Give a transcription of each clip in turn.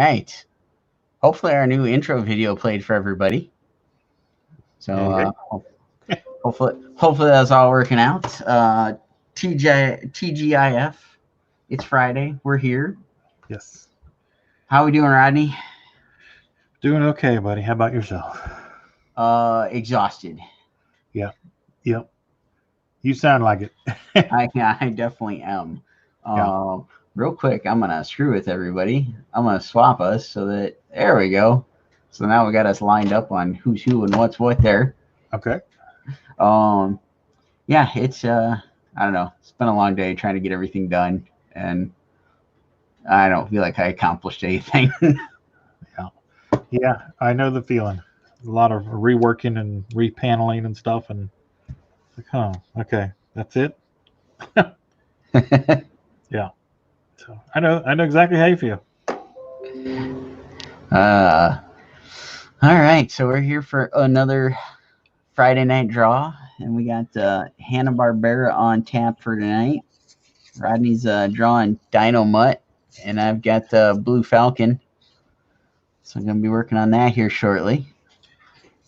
right. Hopefully our new intro video played for everybody. So hopefully that's all working out. TGIF. It's Friday. We're here. Yes. How we doing, Rodney? Doing okay, buddy. How about yourself? Exhausted. Yep. You sound like it. I definitely am. Real quick, I'm gonna screw with everybody. I'm gonna swap us so that there we go. So now we got us lined up on who's who and what's what there. Okay. Yeah, it's I don't know. It's been a long day trying to get everything done, and I don't feel like I accomplished anything. Yeah, I know the feeling. A lot of reworking and repaneling and stuff, and like, oh, okay, that's it. Yeah. So I know exactly how you feel. All right, so we're here for another Friday night draw, and we got Hanna-Barbera on tap for tonight. Rodney's drawing Dynomutt, and I've got Blue Falcon. So I'm going to be working on that here shortly.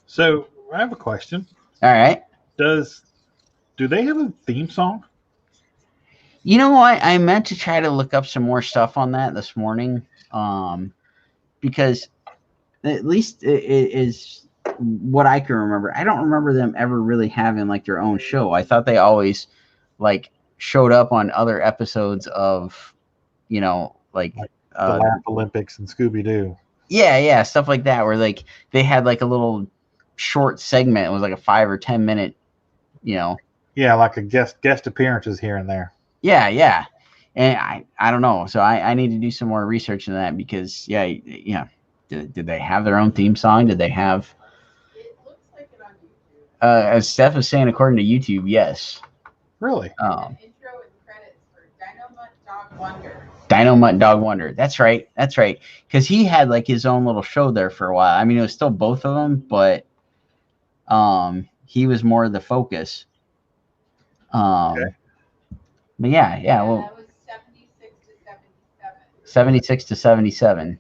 So I have a question. All right. Do they have a theme song? You know what? I meant to try to look up some more stuff on that this morning, because at least it is what I can remember. I don't remember them ever really having like their own show. I thought they always like showed up on other episodes of, like the Laugh Olympics and Scooby-Doo. Yeah, stuff like that, where like they had like a little short segment. It was like a 5 or 10 minute, Yeah, like a guest appearances here and there. Yeah. And I don't know. So I need to do some more research on that because did they have their own theme song? Did they have? It looks like it on YouTube. As Steph is saying, according to YouTube, yes. Really? Intro and credits for Dynomutt Dog Wonder. Dynomutt Dog Wonder. That's right. Because he had like his own little show there for a while. I mean, it was still both of them, but he was more the focus. Okay. But yeah. Well, that was 76 to 77. 76 to 77.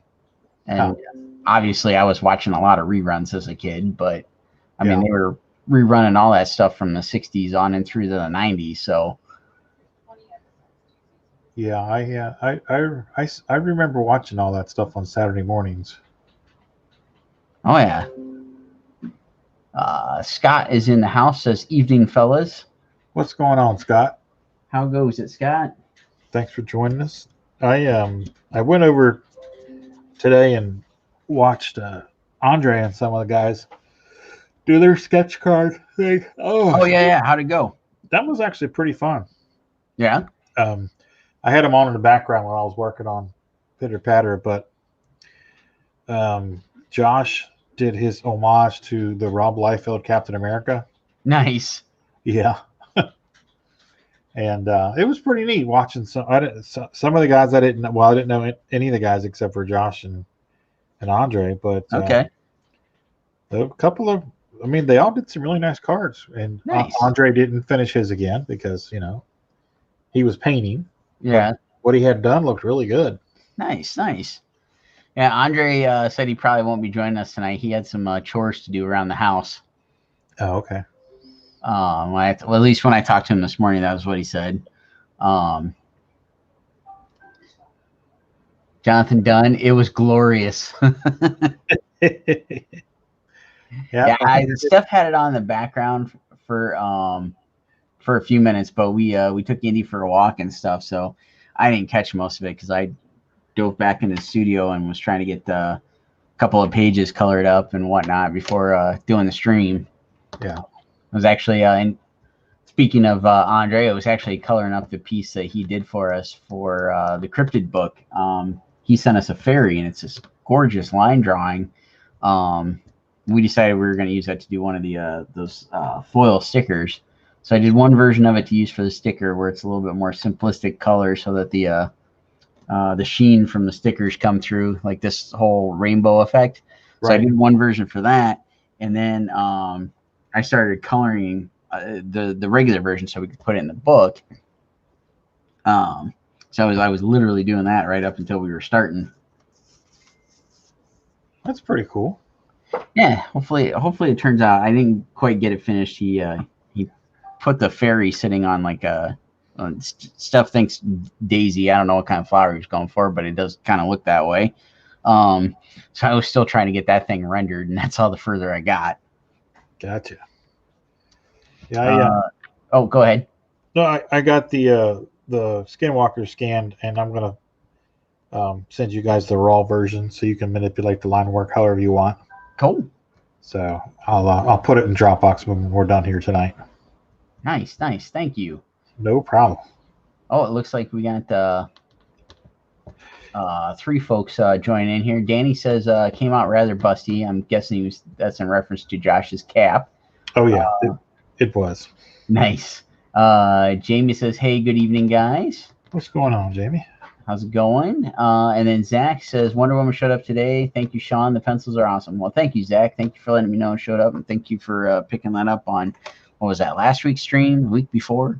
And obviously I was watching a lot of reruns as a kid, but I mean, they were rerunning all that stuff from the 60s on and through the 90s. So yeah, I remember watching all that stuff on Saturday mornings. Oh yeah. Scott is in the house, says evening fellas. What's going on, Scott? How goes it, Scott? Thanks for joining us. I went over today and watched Andre and some of the guys do their sketch card thing. Oh yeah. How'd it go? That was actually pretty fun. Yeah. I had them on in the background while I was working on Pitter Patter, but Josh did his homage to the Rob Liefeld Captain America. Nice. Yeah. And it was pretty neat watching some of the guys I didn't know any of the guys except for Josh and Andre, but okay. A couple of, they all did some really nice cards, and nice. Andre didn't finish his again because he was painting. Yeah. What he had done looked really good. Nice. Yeah, Andre said he probably won't be joining us tonight. He had some chores to do around the house. Oh, okay. At least when I talked to him this morning, that was what he said. Jonathan Dunn, it was glorious. Yeah, Steph had it on in the background for a few minutes, but we took Indy for a walk and stuff, so I didn't catch most of it because I dove back into the studio and was trying to get a couple of pages colored up and whatnot before doing the stream. Yeah. I was actually, and speaking of Andre, I was actually coloring up the piece that he did for us for the cryptid book. He sent us a fairy, and it's this gorgeous line drawing. We decided we were going to use that to do one of those foil stickers. So I did one version of it to use for the sticker where it's a little bit more simplistic color so that the sheen from the stickers come through, like this whole rainbow effect. Right. So I did one version for that, and then I started coloring the regular version so we could put it in the book. So I was literally doing that right up until we were starting. That's pretty cool. Yeah, hopefully it turns out. I didn't quite get it finished. He put the fairy sitting on like a stuff thinks daisy. I don't know what kind of flower he's going for, but it does kind of look that way. So I was still trying to get that thing rendered, and that's all the further I got. Gotcha. Yeah. Oh, go ahead. No, I got the Skinwalker scanned, and I'm gonna send you guys the raw version so you can manipulate the line work however you want. Cool. So I'll put it in Dropbox when we're done here tonight. Nice. Thank you. No problem. Oh, it looks like we got 3 folks joining in here. Danny says came out rather busty. I'm guessing that's in reference to Josh's cap. Oh yeah, it was. Nice. Jamie says, hey, good evening, guys. What's going on, Jamie? How's it going? And then Zach says, Wonder Woman showed up today. Thank you, Sean. The pencils are awesome. Well, thank you, Zach. Thank you for letting me know it showed up. And thank you for picking that up on, what was that, last week's stream? The week before?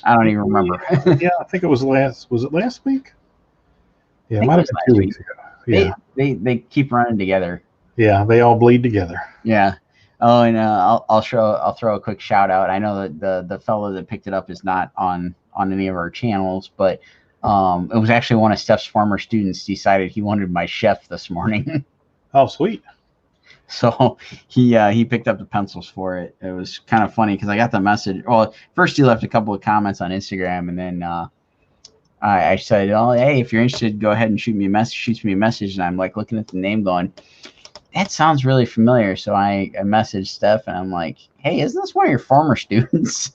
I don't even remember. Yeah, I think it was last week? Yeah, it might have been 2 weeks ago. Yeah. They keep running together. Yeah, they all bleed together. Yeah. Oh, and I'll throw a quick shout out. I know that the fellow that picked it up is not on any of our channels, but it was actually one of Steph's former students decided he wanted my chef this morning. Oh, sweet. So he picked up the pencils for it. It was kind of funny because I got the message. Well, first he left a couple of comments on Instagram, and then I said, "Oh, hey, if you're interested, go ahead and shoot me a message." Shoots me a message, and I'm like looking at the name, going, "That sounds really familiar." So I messaged Steph, and I'm like, "Hey, isn't this one of your former students?"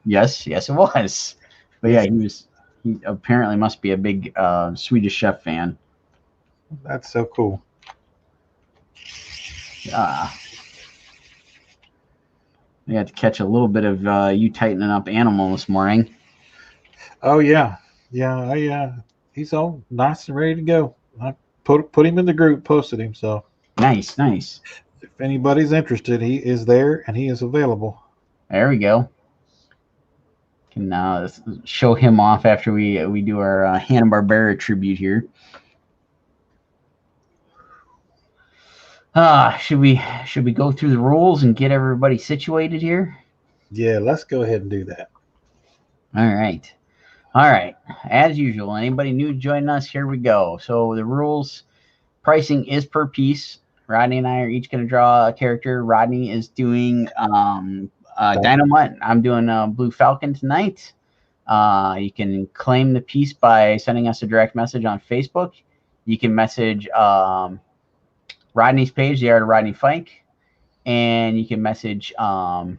Yes, it was. But yeah, he apparently must be a big Swedish Chef fan. That's so cool. We had to catch a little bit of you tightening up Animal this morning. Oh yeah. He's all nice and ready to go. I put him in the group, posted him. So Nice. if anybody's interested, he is there and he is available. There we go. Can show him off after we do our Hanna-Barbera tribute here. Should we go through the rules and get everybody situated here? Yeah, let's go ahead and do that. All right. As usual, anybody new joining us, here we go. So the rules, pricing is per piece. Rodney and I are each going to draw a character. Rodney is doing Dynomutt. I'm doing Blue Falcon tonight. You can claim the piece by sending us a direct message on Facebook. You can message Rodney's page, The Art of Rodney Fike, and you can message my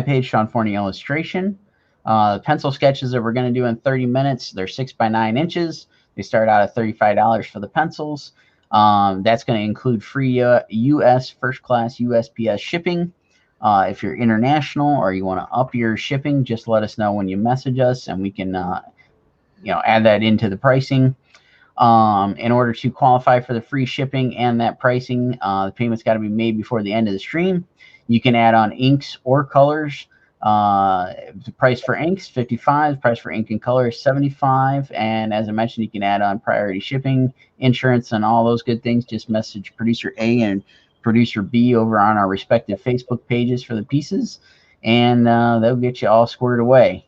page, Sean Forney Illustration. The pencil sketches that we're going to do in 30 minutes, they're 6 by 9 inches. They start out at $35 for the pencils. That's going to include free U.S. first class USPS shipping. If you're international or you want to up your shipping, just let us know when you message us, and we can add that into the pricing. In order to qualify for the free shipping and that pricing, the payment's got to be made before the end of the stream. You can add on inks or colors. The price for inks $55. The price for ink and color is $75. And as I mentioned, you can add on priority shipping, insurance, and all those good things. Just message producer A and producer B over on our respective Facebook pages for the pieces, and they'll get you all squared away.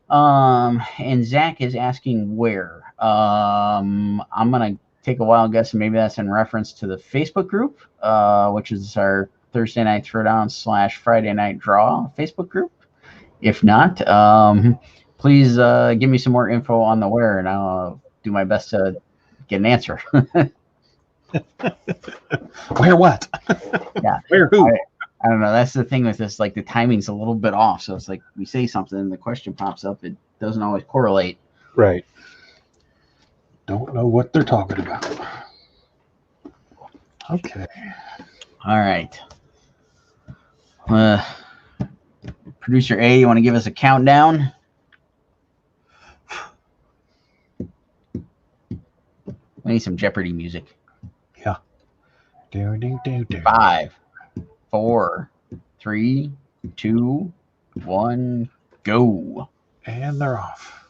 And Zach is asking where. I'm gonna take a wild guess, and maybe that's in reference to the Facebook group, which is our Thursday Night Throwdown / Friday Night Draw Facebook group. If not, please give me some more info on the where, and I'll do my best to get an answer. Where what? Yeah. Where who? I don't know. That's the thing with this. Like the timing's a little bit off, so it's like we say something, and the question pops up. It doesn't always correlate. Right. Don't know what they're talking about. Okay. All right. Producer A, you want to give us a countdown? We need some Jeopardy music. Yeah. 5, 4, 3, 2, 1, go. And they're off.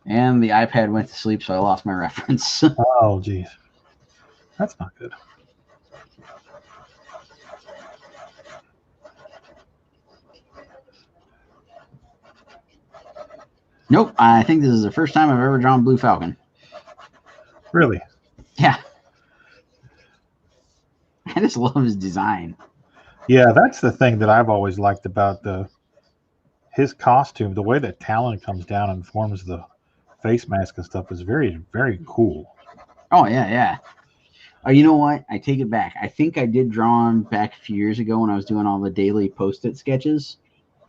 And the iPad went to sleep, so I lost my reference. Oh, geez. That's not good. Nope, I think this is the first time I've ever drawn Blue Falcon. Really? Yeah. I just love his design. Yeah, that's the thing that I've always liked about his costume. The way that Talon comes down and forms the face mask and stuff is very, very cool. Oh, yeah, yeah. Oh, you know what? I take it back. I think I did draw him back a few years ago when I was doing all the daily Post-it sketches.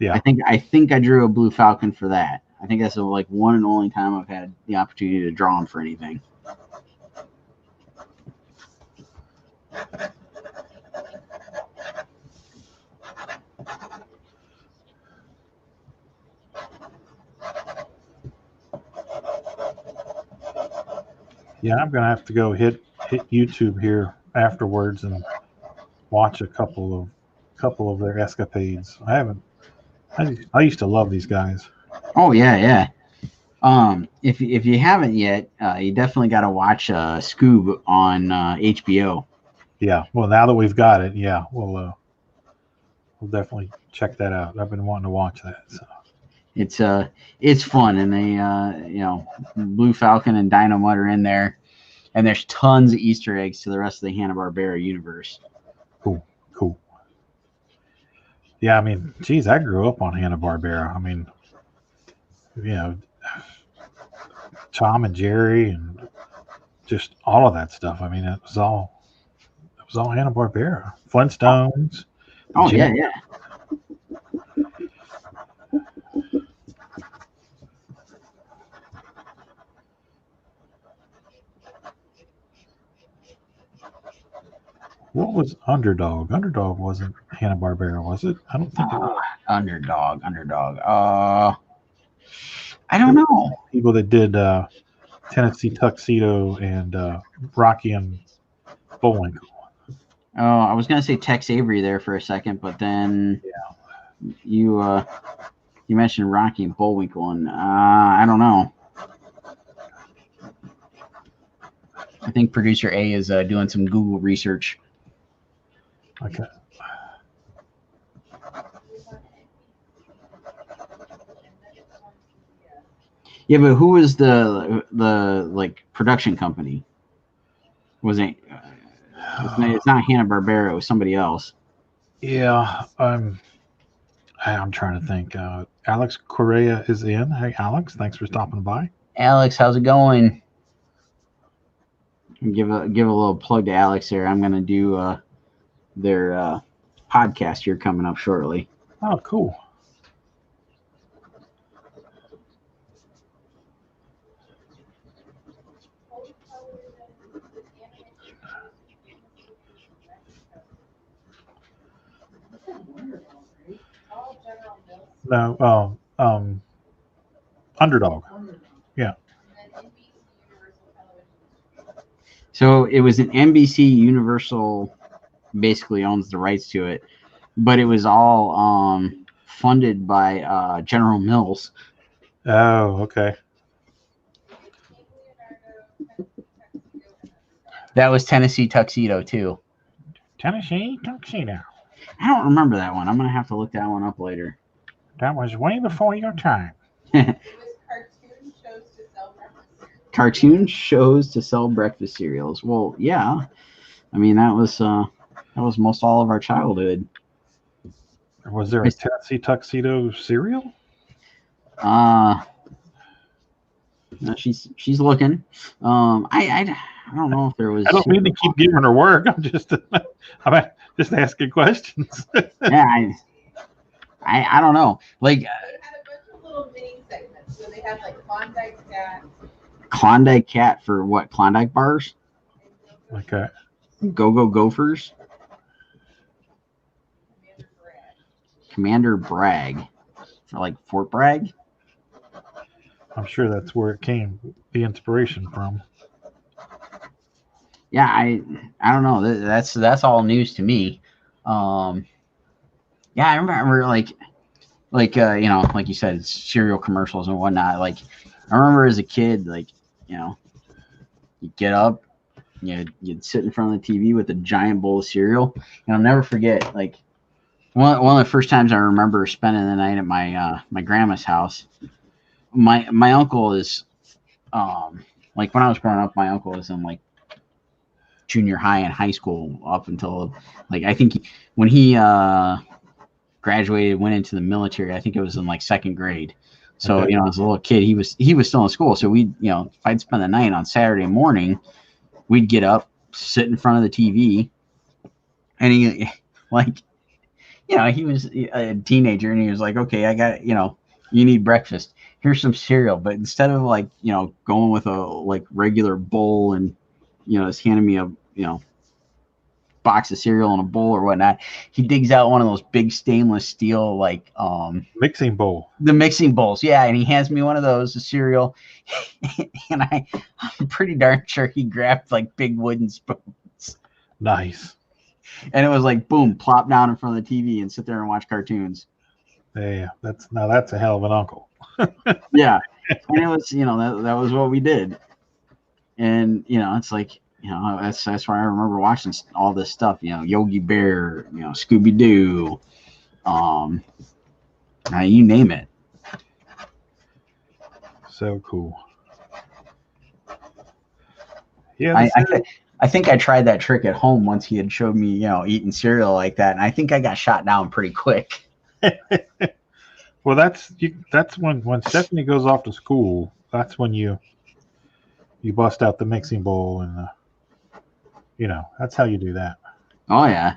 Yeah. I think I drew a Blue Falcon for that. I think that's the like one and only time I've had the opportunity to draw him for anything. Yeah, I'm gonna have to go hit YouTube here afterwards and watch a couple of their escapades. I used to love these guys. Oh yeah, yeah. If you haven't yet, you definitely got to watch Scoob on HBO. Yeah. Well, now that we've got it, yeah, we'll definitely check that out. I've been wanting to watch that. So. It's fun, and they Blue Falcon and Dynomutt are in there, and there's tons of Easter eggs to the rest of the Hanna-Barbera universe. Cool. Yeah, I mean, geez, I grew up on Hanna-Barbera. I mean, Tom and Jerry and just all of that stuff. I mean, it was all Hanna-Barbera. Flintstones. Oh yeah. What was Underdog? Underdog wasn't Hanna-Barbera, was it? I don't think it was. Underdog. I don't know. People that did Tennessee Tuxedo and Rocky and Bullwinkle. Oh, I was gonna say Tex Avery there for a second, but then you mentioned Rocky and Bullwinkle, and I don't know. I think producer A is doing some Google research. Okay. Yeah, but who was the like production company? Was it? It's not Hanna-Barbera. It was somebody else. Yeah, I'm trying to think. Alex Correa is in. Hey, Alex, thanks for stopping by. Alex, how's it going? Give a little plug to Alex there. I'm gonna do their podcast here coming up shortly. Oh, cool. No, Underdog. Yeah. So it was an NBC Universal, basically owns the rights to it, but it was all funded by General Mills. Oh, okay. That was Tennessee Tuxedo too. Tennessee Tuxedo. I don't remember that one. I'm gonna have to look that one up later. That was way before your time. It was cartoon shows to sell breakfast cereals. Well, yeah. I mean, that was most all of our childhood. Was there a Tennessee Tuxedo cereal? No, she's looking. I don't know if there was. I don't mean to keep giving her work. I'm just asking questions. Yeah, I don't know. Like They had a bunch of little mini segments. So they had like Klondike Cat. Klondike Cat for what? Klondike bars? Okay. Go-Go Gophers? Commander Bragg. For like Fort Bragg? I'm sure that's where it came, the inspiration from. Yeah, I don't know. That's all news to me. Yeah, I remember like you know, like you said, cereal commercials and whatnot. Like I remember as a kid, like, you get up, you'd sit in front of the TV with a giant bowl of cereal. And I'll never forget, like, one of the first times I remember spending the night at my grandma's house. My uncle is, like, when I was growing up, my uncle was in like junior high and high school up until, like, I think when he graduated, went into the military, I think it was in like second grade. So, Okay. as a little kid, he was still in school. So if I'd spend the night on Saturday morning, we'd get up, sit in front of the TV, and he, like, he was a teenager, and he was like, okay, I got, you need breakfast. Here's some cereal. But instead of, like, going with a, like, regular bowl and, just handing me a, box of cereal in a bowl or whatnot, he digs out one of those big stainless steel, like, Mixing bowl. the mixing bowls. Yeah. And he hands me one of those, the cereal. And I'm pretty darn sure he grabbed, like, big wooden spoons. Nice. And it was like, boom, plop down in front of the TV and sit there and watch cartoons. Yeah, that's a hell of an uncle. Yeah. And it was, that was what we did. And, it's like, that's why I remember watching all this stuff, Yogi Bear, Scooby-Doo, you name it. So cool. Yeah, I think I tried that trick at home once. He had showed me, eating cereal like that, and I think I got shot down pretty quick. Well, that's when Stephanie goes off to school. That's when you bust out the mixing bowl, and that's how you do that. Oh yeah.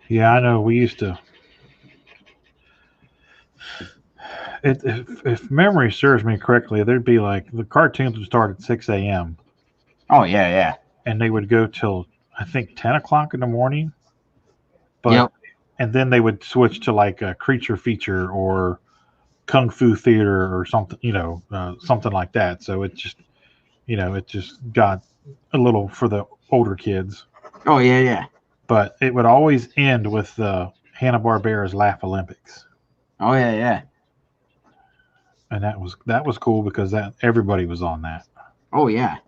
Yeah, I know. We used to. If memory serves me correctly, there'd be like the cartoons would start at 6 a.m. Oh yeah, yeah. and they would go till I think 10 o'clock in the morning. But Yep. and then they would switch to like a creature feature or kung fu theater or something, something like that. So it just got a little for the older kids. Oh yeah, yeah. But it would always end with the Hanna-Barbera's Laugh Olympics. Oh yeah, yeah. And that was cool because that everybody was on that. Oh yeah.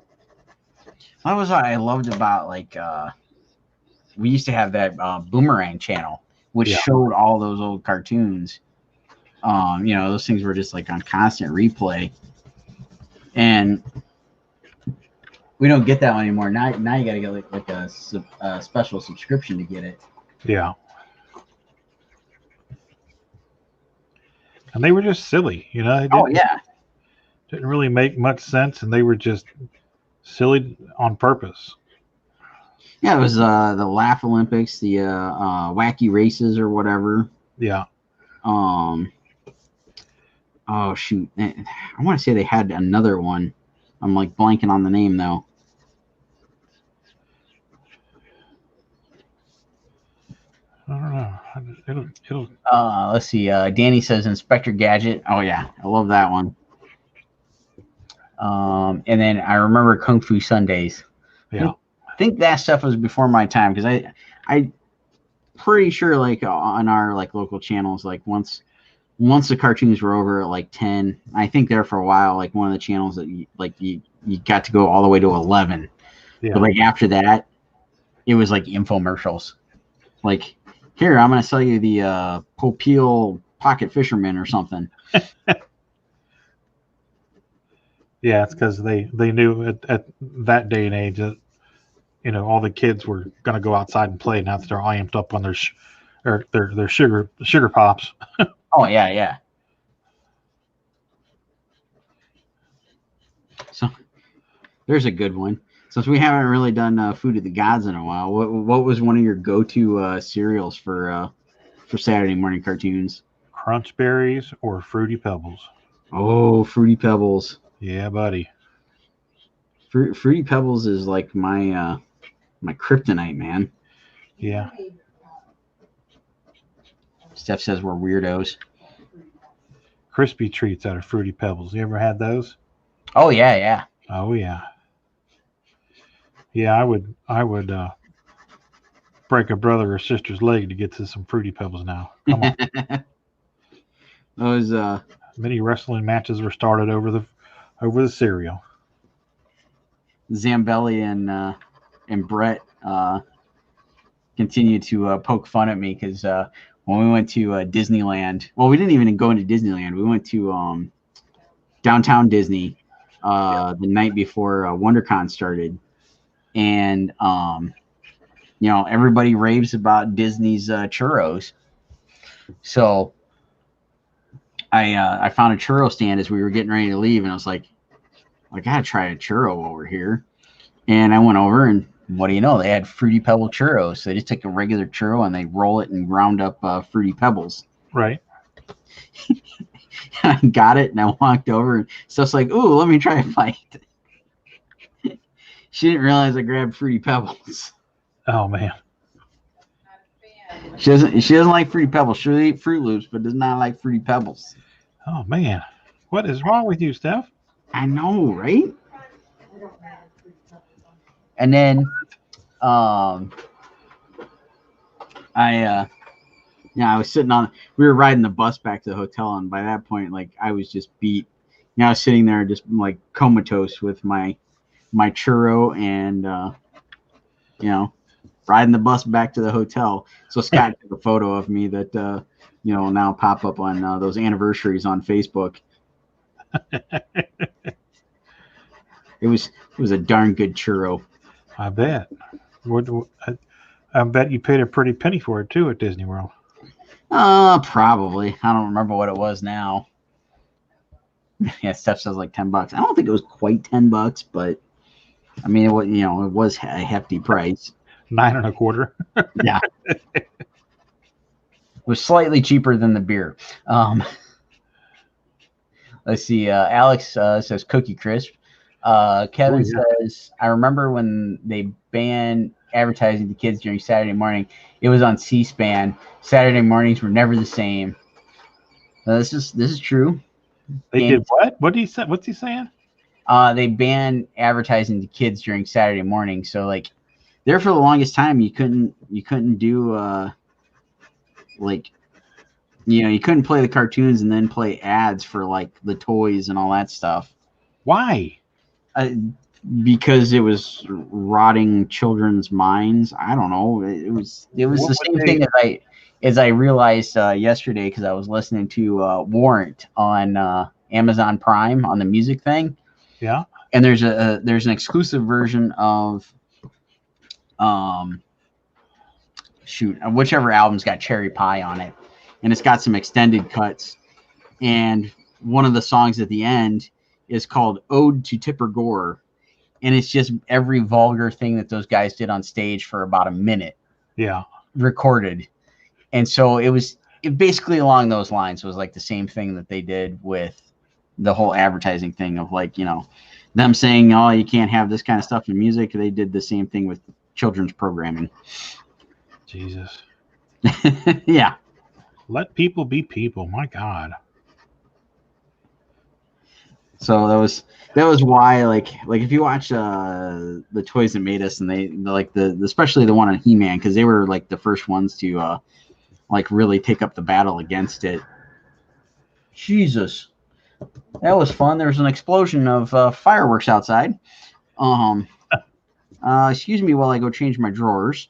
That was what I loved about, like, we used to have that Boomerang channel, which showed all those old cartoons. Those things were just like on constant replay, and we don't get that one anymore. Now you got to get like a special subscription to get it. Yeah. And they were just silly, Didn't really make much sense, and they were just silly on purpose. Yeah, it was the Laugh Olympics, the Wacky Races or whatever. Yeah. Oh shoot, I want to say they had another one. I'm like blanking on the name though. I don't know. It'll. Let's see. Danny says Inspector Gadget. Oh yeah, I love that one. And then I remember Kung Fu Sundays. Yeah. I think that stuff was before my time because I pretty sure like on our like local channels, like once the cartoons were over at like 10, I think there for a while, like one of the channels that you got to go all the way to 11. Yeah. But like after that, it was like infomercials. Like, here, I'm going to sell you the Popeil Pocket Fisherman or something. Yeah, it's because they knew at that day and age that all the kids were going to go outside and play. Now that they're all amped up on their sugar pops. Oh yeah, yeah. So there's a good one. Since we haven't really done Food of the Gods in a while, what was one of your go-to cereals for Saturday morning cartoons? Crunch Berries or Fruity Pebbles. Oh, Fruity Pebbles. Yeah, buddy. Fruity Pebbles is like my my kryptonite, man. Yeah. Steph says we're weirdos. Crispy treats out of Fruity Pebbles. You ever had those? Oh yeah, yeah. Oh yeah. Yeah, I would break a brother or sister's leg to get to some Fruity Pebbles now. Come on. Those Many wrestling matches were started over the cereal. Zambelli and Brett continue to poke fun at me because when we went to Disneyland, well, we didn't even go into Disneyland. We went to downtown Disney the night before WonderCon started, and you know, everybody raves about Disney's churros. So I found a churro stand as we were getting ready to leave, and I was like, I gotta try a churro over here. And I went over, and what do you know? They had Fruity Pebble churros. So they just take a regular churro and they roll it and ground up Fruity Pebbles. Right. I got it, and I walked over, and Steph's like, "Ooh, let me try a bite." She didn't realize I grabbed Fruity Pebbles. Oh man. She doesn't like Fruity Pebbles. She'll eat Fruit Loops, but does not like Fruity Pebbles. Oh man. What is wrong with you, Steph? I know, right? And then I was sitting on, we were riding the bus back to the hotel, and by that point, like, I was just beat. You know, I was sitting there just like comatose with my churro and you know, riding the bus back to the hotel. So Scott took a photo of me that you know, now pop up on those anniversaries on Facebook. It was a darn good churro. I bet. I bet you paid a pretty penny for it too at Disney World. Probably. I don't remember what it was now. Yeah, Steph says like $10. I don't think it was quite $10, but I mean, it was, you know, it was a hefty price. 9 1/4. Yeah. It was slightly cheaper than the beer. Let's see. Alex says Cookie Crisp. Kevin says, I remember when they banned advertising to kids during Saturday morning. It was on C-SPAN. Saturday mornings were never the same. This is true. They did what? What did he say? What's he saying? They banned advertising to kids during Saturday morning. So like, there for the longest time, you couldn't do like, you know, you couldn't play the cartoons and then play ads for like the toys and all that stuff. Why? Because it was rotting children's minds. I don't know. It was the same thing as I realized yesterday, because I was listening to Warrant on Amazon Prime on the music thing. Yeah. And there's an exclusive version of whichever album's got Cherry Pie on it, and it's got some extended cuts, and one of the songs at the end is called Ode to Tipper Gore, and it's just every vulgar thing that those guys did on stage for about a minute. Yeah. Recorded. And so it basically along those lines was like the same thing that they did with the whole advertising thing of, like, you know, them saying, oh, you can't have this kind of stuff in music. They did the same thing with children's programming. Jesus. Yeah. Let people be people. My God. So that was why, like if you watch the Toys That Made Us, and they like especially the one on He-Man, because they were like the first ones to like really take up the battle against it. Jesus, that was fun. There was an explosion of fireworks outside. Excuse me while I go change my drawers.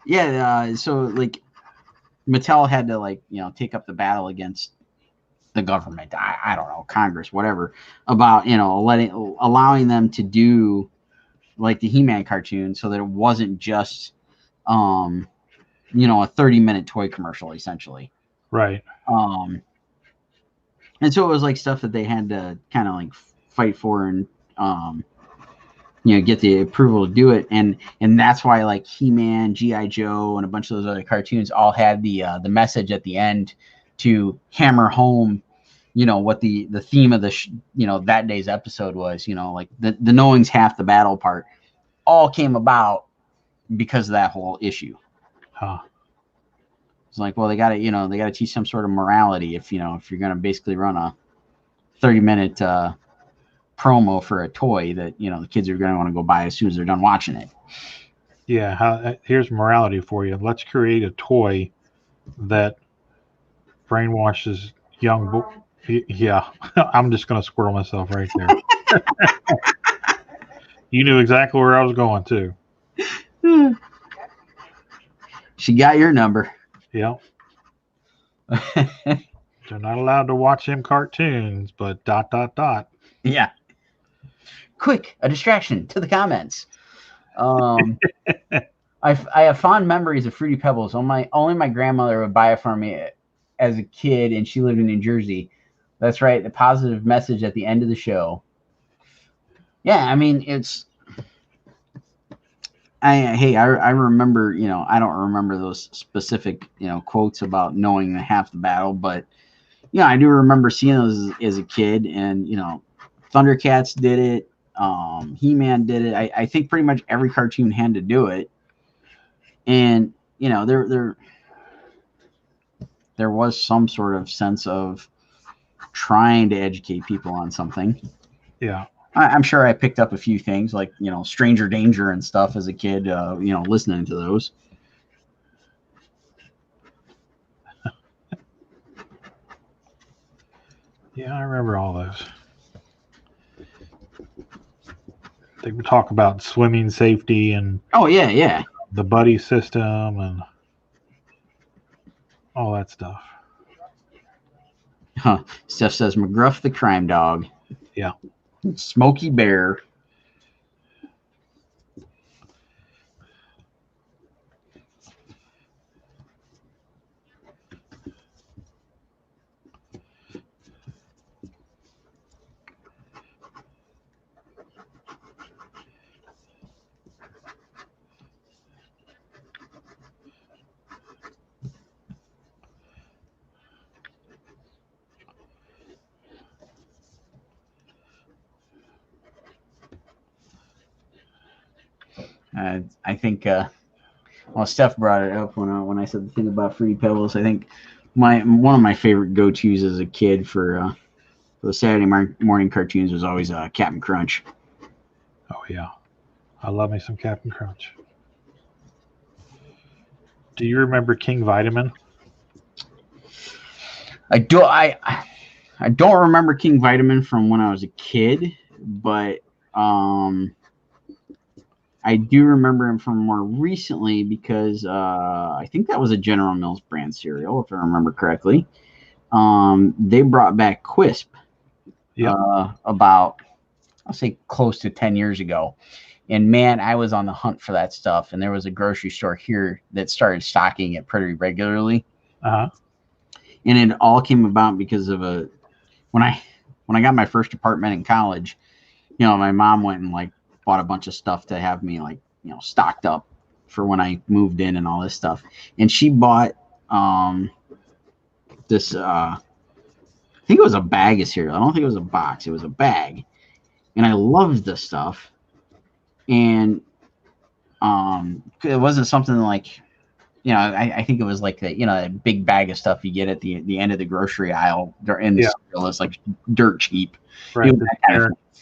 Yeah. So like, Mattel had to, like, you know, take up the battle against the government. I don't know, Congress, whatever, about, you know, allowing them to do like the He-Man cartoon, so that it wasn't just, you know, a 30-minute toy commercial essentially. Right. And so it was like stuff that they had to kind of like fight for and, you know, get the approval to do it, and that's why like He-Man, G.I. Joe, and a bunch of those other cartoons all had the message at the end to hammer home, what the theme of the that day's episode was. Like the knowing's half the battle part all came about because of that whole issue. Huh. It's like, well, they got to teach some sort of morality if you're going to basically run a 30-minute promo for a toy that the kids are going to want to go buy as soon as they're done watching it. Yeah, here's morality for you. Let's create a toy that brainwashes young boys. Yeah, I'm just going to squirrel myself right there. You knew exactly where I was going, too. She got your number. Yep. They're not allowed to watch them cartoons, but ... Yeah. Quick, a distraction to the comments. I have fond memories of Fruity Pebbles. Only my grandmother would buy it for me as a kid, and she lived in New Jersey. That's right, the positive message at the end of the show. Yeah, I mean, I remember, I don't remember those specific, quotes about knowing half the battle, but, I do remember seeing those as a kid, and, Thundercats did it. He-Man did it. I think pretty much every cartoon had to do it. And, there was some sort of sense of trying to educate people on something. Yeah. I'm sure I picked up a few things like, Stranger Danger and stuff as a kid, listening to those. Yeah, I remember all those. They would talk about swimming safety and yeah, the buddy system and all that stuff. Huh. Steph says McGruff the crime dog. Yeah. Smokey Bear. I think, Steph brought it up when I said the thing about Fruity Pebbles. I think one of my favorite go-tos as a kid for the Saturday morning cartoons was always Captain Crunch. Oh yeah, I love me some Captain Crunch. Do you remember King Vitamin? I don't remember King Vitamin from when I was a kid, but I do remember him from more recently because I think that was a General Mills brand cereal, if I remember correctly. They brought back Quisp about, I'll say, close to 10 years ago. And, man, I was on the hunt for that stuff. And there was a grocery store here that started stocking it pretty regularly. Uh-huh. And it all came about because of when I got my first apartment in college, my mom went and, bought a bunch of stuff to have me stocked up for when I moved in and all this stuff. And she bought this I think it was a bag of cereal. I don't think it was a box. It was a bag. And I loved this stuff. And it wasn't something like, I think it was like a big bag of stuff you get at the end of the grocery aisle. In the cereal is like dirt cheap. Right.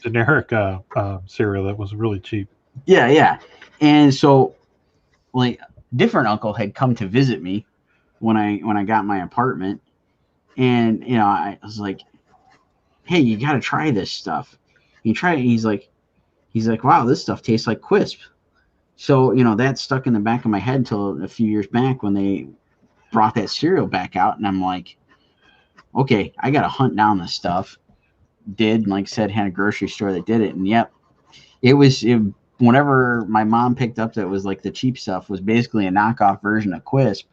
Generic cereal that was really cheap. Yeah. And so, different uncle had come to visit me when I got my apartment, and I was like, "Hey, you got to try this stuff." He tried it. And he's like, "Wow, this stuff tastes like Quisp." So that stuck in the back of my head until a few years back when they brought that cereal back out, and I'm like, "Okay, I got to hunt down this stuff." Did, like I said, had a grocery store that did it, and yep, whenever my mom picked up that was like the cheap stuff was basically a knockoff version of Quisp.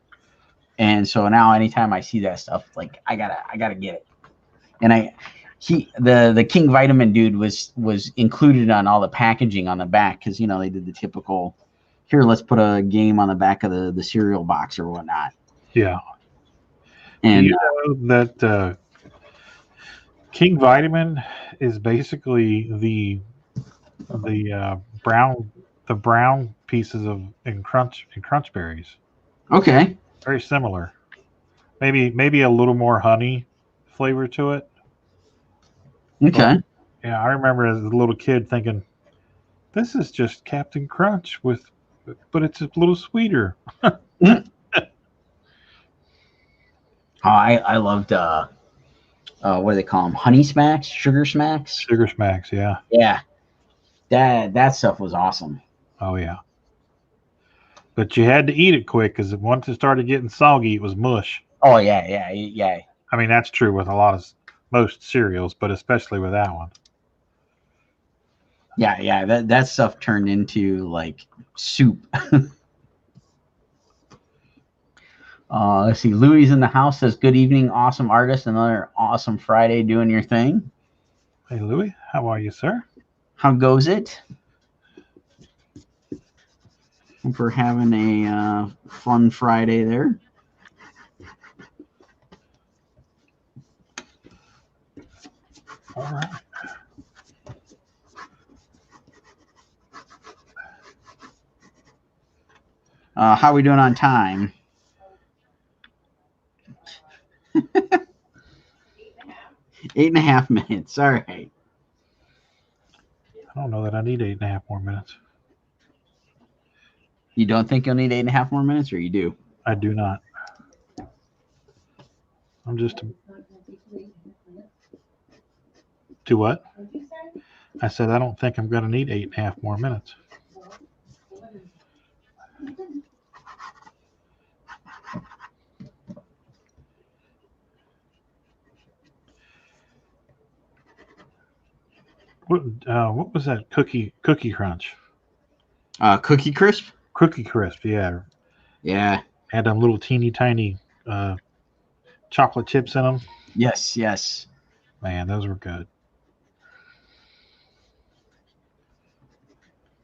And so now anytime I see that stuff, I gotta get it. And the King Vitamin dude was included on all the packaging on the back because they did the typical, here, let's put a game on the back of the cereal box or whatnot. Yeah. And that King Vitamin is basically the brown pieces of in crunch berries. Okay. Very similar. Maybe a little more honey flavor to it. But Okay. yeah, I remember as a little kid thinking, this is just Captain Crunch but it's a little sweeter. I loved what do they call them? Honey smacks, sugar smacks. Sugar Smacks, yeah. Yeah, that stuff was awesome. Oh yeah. But you had to eat it quick because once it started getting soggy, it was mush. Oh yeah. I mean, that's true with most cereals, but especially with that one. Yeah. That stuff turned into like soup. Let's see. Louis in the house says, "Good evening, awesome artist. Another awesome Friday doing your thing. Hey, Louis, how are you, sir? How goes it? Hope we're having a fun Friday there." All right. How are we doing on time? 8.5 minutes. All right. I don't know that I need 8.5 more minutes. You don't think you'll need 8.5 more minutes, or you do? I do not. I'm just to what? I said I don't think I'm going to need 8.5 more minutes. What was that Cookie Crunch? Cookie Crisp? Cookie Crisp, yeah. Yeah. Had them little teeny tiny chocolate chips in them. Yes. Man, those were good.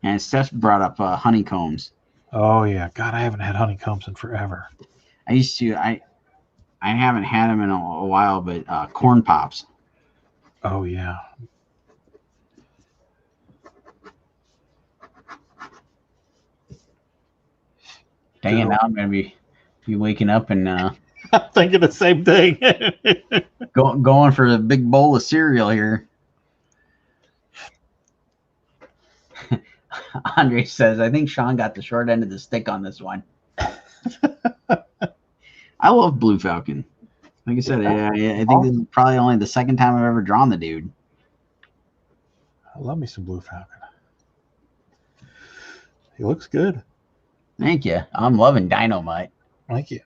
And Steph brought up honeycombs. Oh yeah, God, I haven't had honeycombs in forever. I used to. I haven't had them in a while, but corn pops. Oh yeah. Dang it! Now I'm gonna be waking up and I'm thinking the same thing. going for a big bowl of cereal here. Andre says, "I think Sean got the short end of the stick on this one." I love Blue Falcon. Like I said, I think this is probably only the second time I've ever drawn the dude. I love me some Blue Falcon. He looks good. Thank you. I'm loving Dynomutt. Thank you.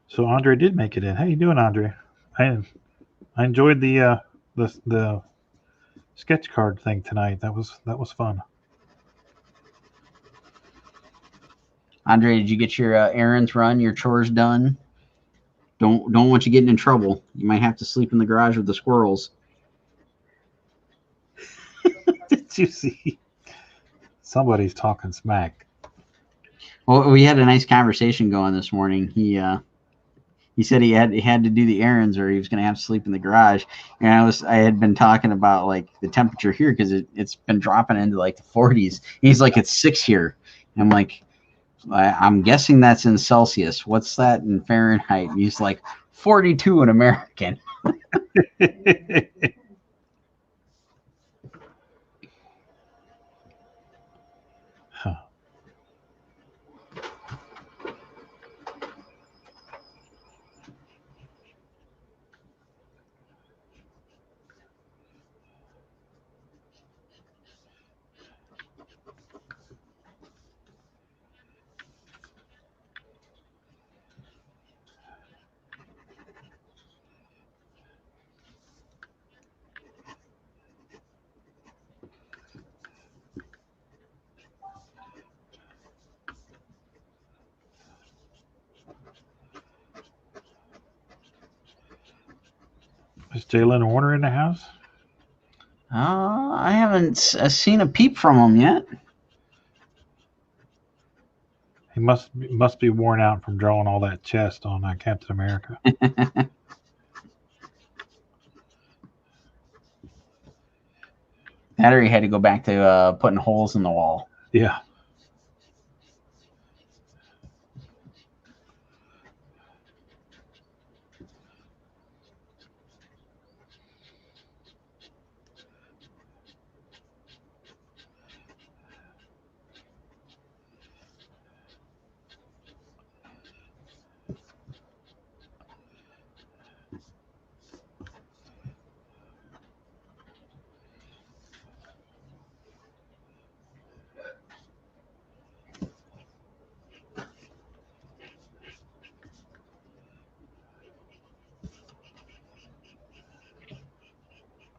So Andre did make it in. How you doing, Andre? I enjoyed the sketch card thing tonight. That was fun. Andre, did you get your errands run, your chores done? Don't want you getting in trouble. You might have to sleep in the garage with the squirrels. Did you see? Somebody's talking smack. Well, we had a nice conversation going this morning. He said he had to do the errands or he was going to have to sleep in the garage. And I had been talking about like the temperature here because it's been dropping into like the 40s. He's like, it's 6 here. And I'm like, I'm guessing that's in Celsius. What's that in Fahrenheit? And he's like, 42 in American. Huh. Is Jalen Warner in the house? I haven't seen a peep from him yet. He must be worn out from drawing all that chest on Captain America. That or he had to go back to putting holes in the wall. Yeah.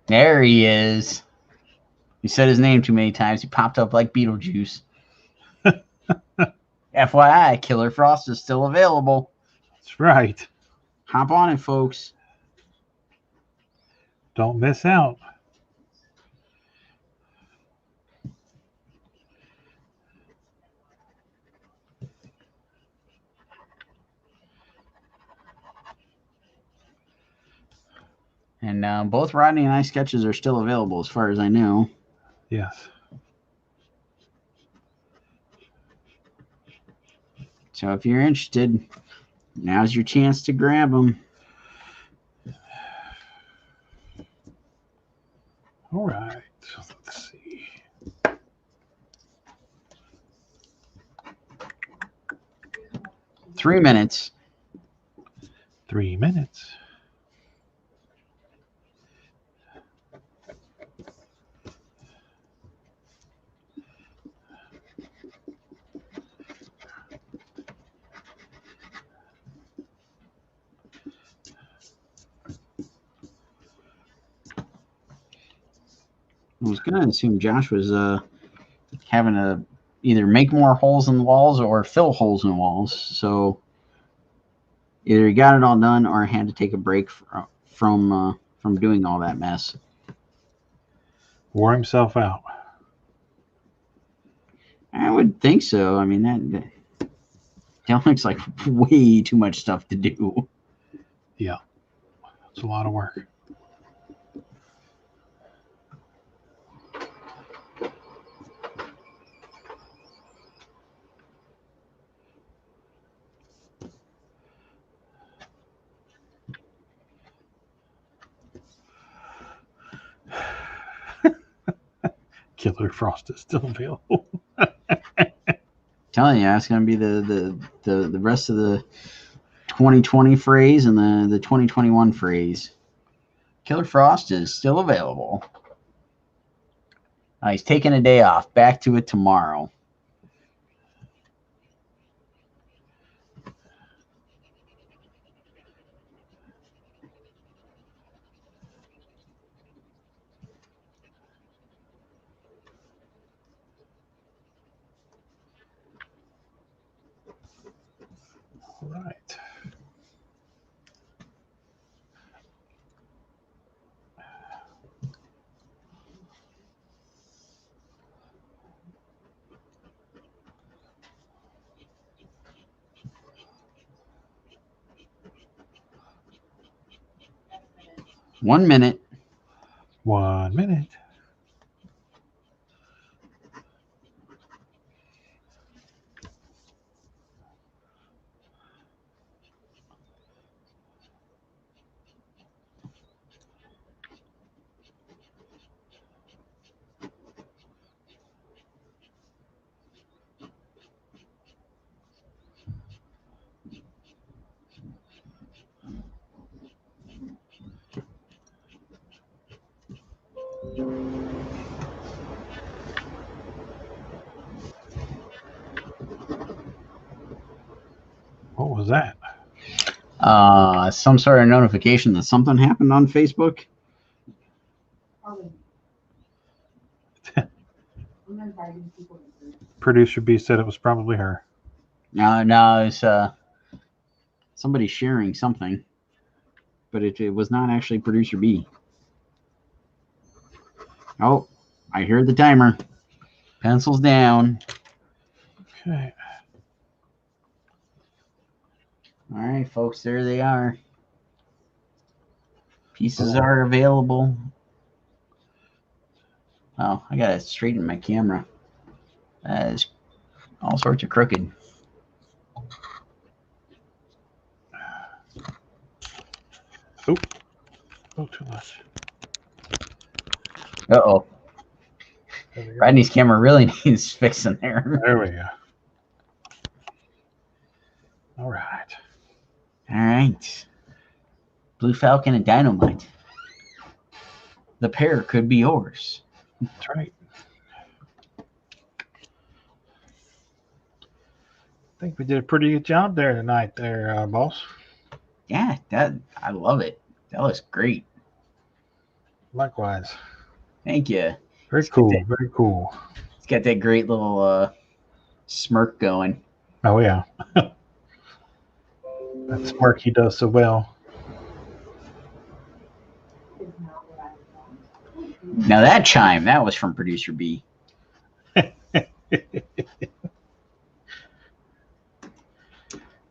There he is. You said his name too many times. He popped up like Beetlejuice. FYI, Killer Frost is still available. That's right. Hop on it, folks. Don't miss out. And both Rodney and I sketches are still available as far as I know. Yes. So if you're interested, now's your chance to grab them. All right. So let's see. Three minutes. 3 minutes. I was going to assume Josh was having to either make more holes in the walls or fill holes in the walls. So either he got it all done or had to take a break from doing all that mess. Wore himself out. I would think so. I mean, that looks like way too much stuff to do. Yeah. It's a lot of work. Killer Frost is still available. Telling you, that's going to be the rest of the 2020 phrase and the 2021 phrase. Killer Frost is still available. He's taking a day off. Back to it tomorrow. All right. One minute. 1 minute. What was that? Some sort of notification that something happened on Facebook. Producer B said it was probably her. No, it's somebody sharing something, but it was not actually producer B. Oh, I hear the timer. Pencils down. Okay. All right, folks, there they are. Pieces are available. Oh, I gotta straighten my camera. That is all sorts of crooked. Oh, too much. Uh-oh. There we go. Rodney's camera really needs fixing there. There we go. All right. All right. Blue Falcon and Dynomutt. The pair could be yours. That's right. I think we did a pretty good job there tonight there, boss. Yeah, I love it. That looks great. Likewise. Thank you. Very cool. Very cool. It's got that great little smirk going. Oh, yeah. That smirk he does so well. Now that chime, that was from Producer B.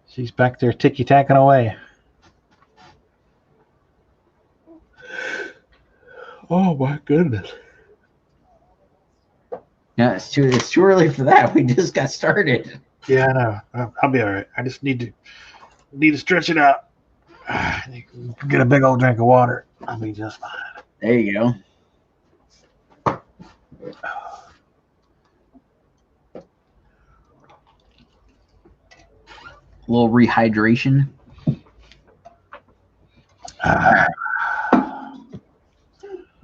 She's back there ticky-tacking away. Oh, my goodness. No, it's too early for that. We just got started. Yeah, I know. I'll be all right. I just need to stretch it out. Get a big old drink of water. I'll be just fine. There you go. A little rehydration.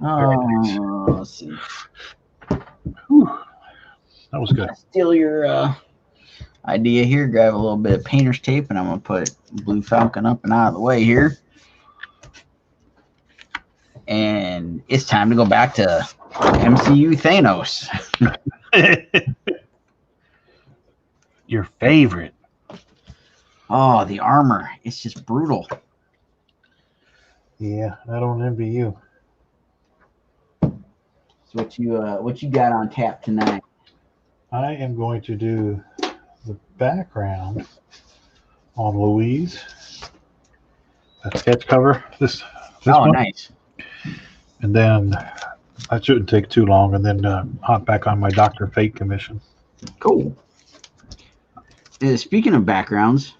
Oh, let's see. Whew. That was good. Steal your idea here. Grab a little bit of painter's tape, and I'm going to put Blue Falcon up and out of the way here. And it's time to go back to MCU Thanos. Your favorite. Oh, the armor. It's just brutal. Yeah, I don't envy you. So what you got on tap tonight? I am going to do the background on Louise. That sketch cover. This one. Nice. And then that shouldn't take too long. And then hop back on my Dr. Fate commission. Cool. Speaking of backgrounds,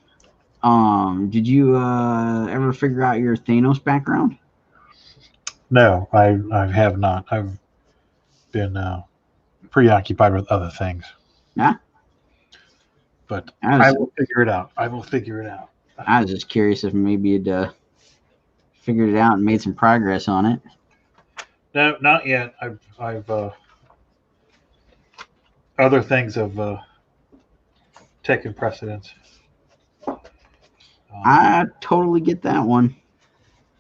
did you ever figure out your Thanos background? No, I have not. I've been preoccupied with other things. Yeah. But I will figure it out. I will figure it out. I was just curious if maybe you'd figured it out and made some progress on it. No, not yet. I've other things have taken precedence. I totally get that one.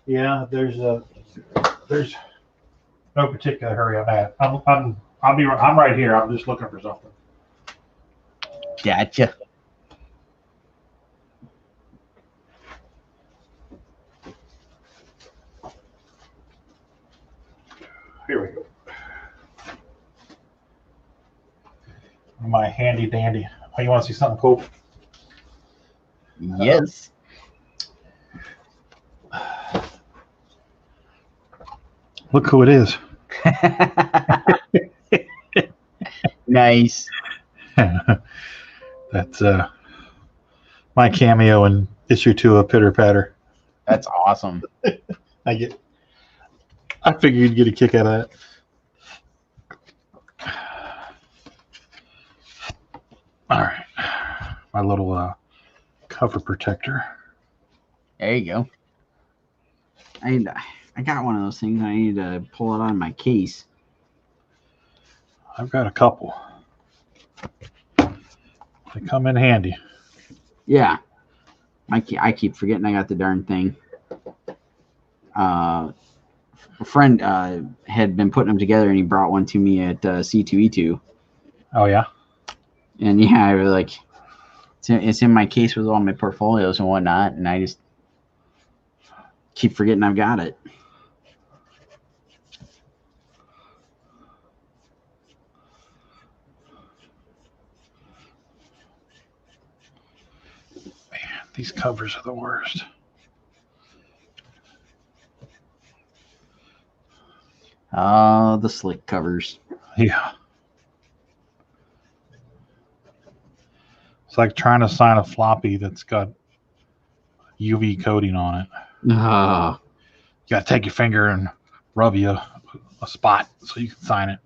Yeah, there's no particular hurry on that. I'm right here. I'm just looking for something. Gotcha. Here we go. My handy dandy. Oh, you want to see something cool? Yes. Look who it is. Nice. That's my cameo in issue 2 of Pitter Patter. That's awesome. I figured you'd get a kick out of that. All right. My little cover protector. There you go. I got one of those things. I need to pull it out of my case. I've got a couple. They come in handy. Yeah. I keep forgetting I got the darn thing. A friend had been putting them together, and he brought one to me at C2E2. Oh, yeah? And yeah, I was like, it's in my case with all my portfolios and whatnot, and I just keep forgetting I've got it. These covers are the worst. The slick covers. Yeah. It's like trying to sign a floppy that's got UV coating on it. You got to take your finger and rub you a spot so you can sign it.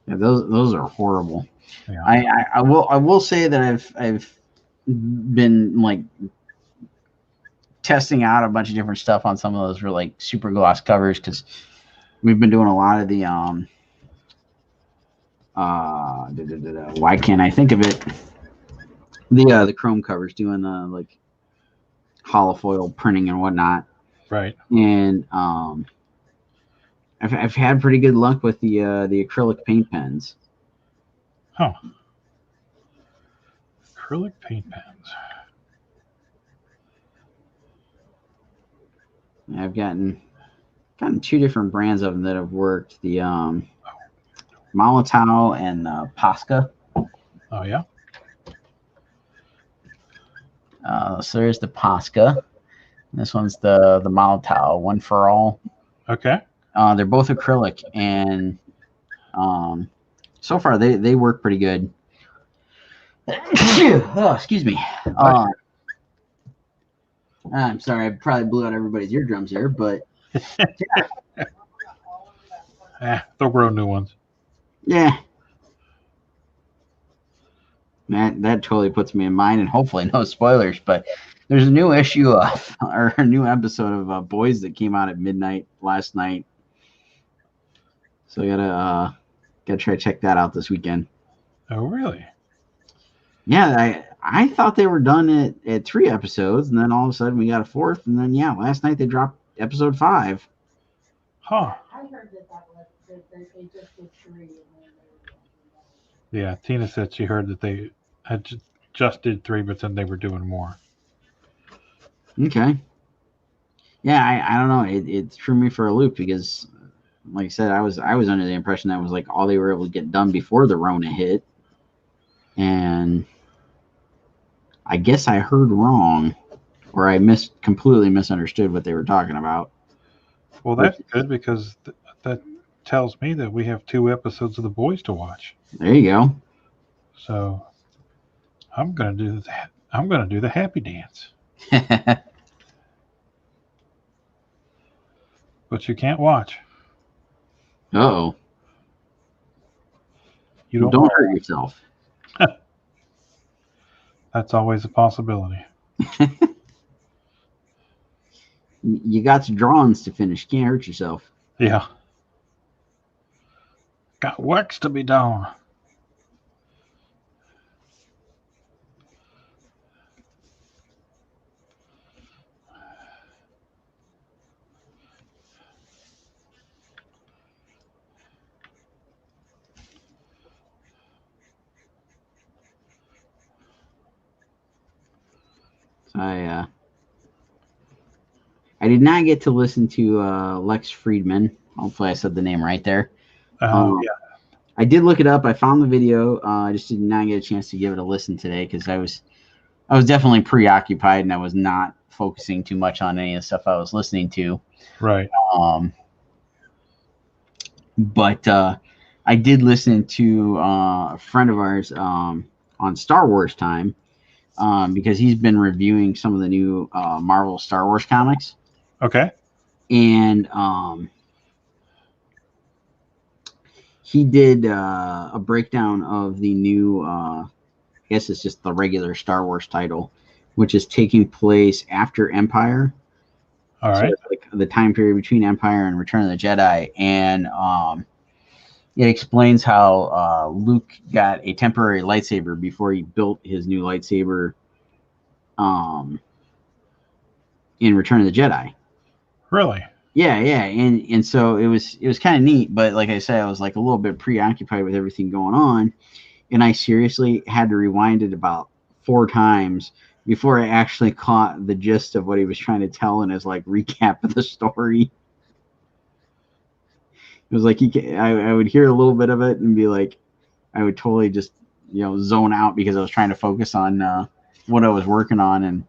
Yeah, those are horrible. Yeah. I will say that I've been like testing out a bunch of different stuff on some of those real like super gloss covers because we've been doing a lot of the why can't I think of it? The chrome covers, doing the like hollow foil printing and whatnot. Right. And I've had pretty good luck with the acrylic paint pens. Huh. Acrylic paint pens. I've gotten two different brands of them that have worked. The Molotov and Posca. Oh yeah. So there's the Posca. This one's the Molotov, one for all. Okay. They're both acrylic, and so far they work pretty good. Oh, excuse me. I'm sorry, I probably blew out everybody's eardrums there, but they'll grow new ones. yeah. That totally puts me in mind, and hopefully no spoilers, but there's a new issue of, or a new episode of Boys that came out at midnight last night. So I gotta try to check that out this weekend. Oh really? Yeah, I thought they were done at 3 episodes, and then all of a sudden we got a 4th, and then yeah, last night they dropped episode 5. Huh. I heard that they just did 3. Yeah, Tina said she heard that they had just did 3, but then they were doing more. Okay. Yeah, I don't know. It threw me for a loop because, like I said, I was under the impression that was like all they were able to get done before the Rona hit, and I guess I heard wrong, or I completely misunderstood what they were talking about. Well, that's good because that tells me that we have 2 episodes of The Boys to watch. There you go. So I'm gonna do that. I'm gonna do the happy dance. But you can't watch. Uh-oh. You Don't hurt yourself. That's always a possibility. You got some drawings to finish. Can't hurt yourself. Yeah. Got works to be done. So I did not get to listen to Lex Friedman. Hopefully I said the name right there. Yeah. I did look it up. I found the video. I just did not get a chance to give it a listen today because I was definitely preoccupied and I was not focusing too much on any of the stuff I was listening to. Right. But I did listen to a friend of ours on Star Wars Time because he's been reviewing some of the new Marvel Star Wars comics. Okay. And he did a breakdown of the new, I guess it's just the regular Star Wars title, which is taking place after Empire. All right. So it's like the time period between Empire and Return of the Jedi. And it explains how Luke got a temporary lightsaber before he built his new lightsaber in Return of the Jedi. Really? Yeah, and so it was kind of neat, but like I said, I was like a little bit preoccupied with everything going on, and I seriously had to rewind it about 4 times before I actually caught the gist of what he was trying to tell in his like recap of the story. It was like I would hear a little bit of it and be like, I would totally just zone out because I was trying to focus on what I was working on and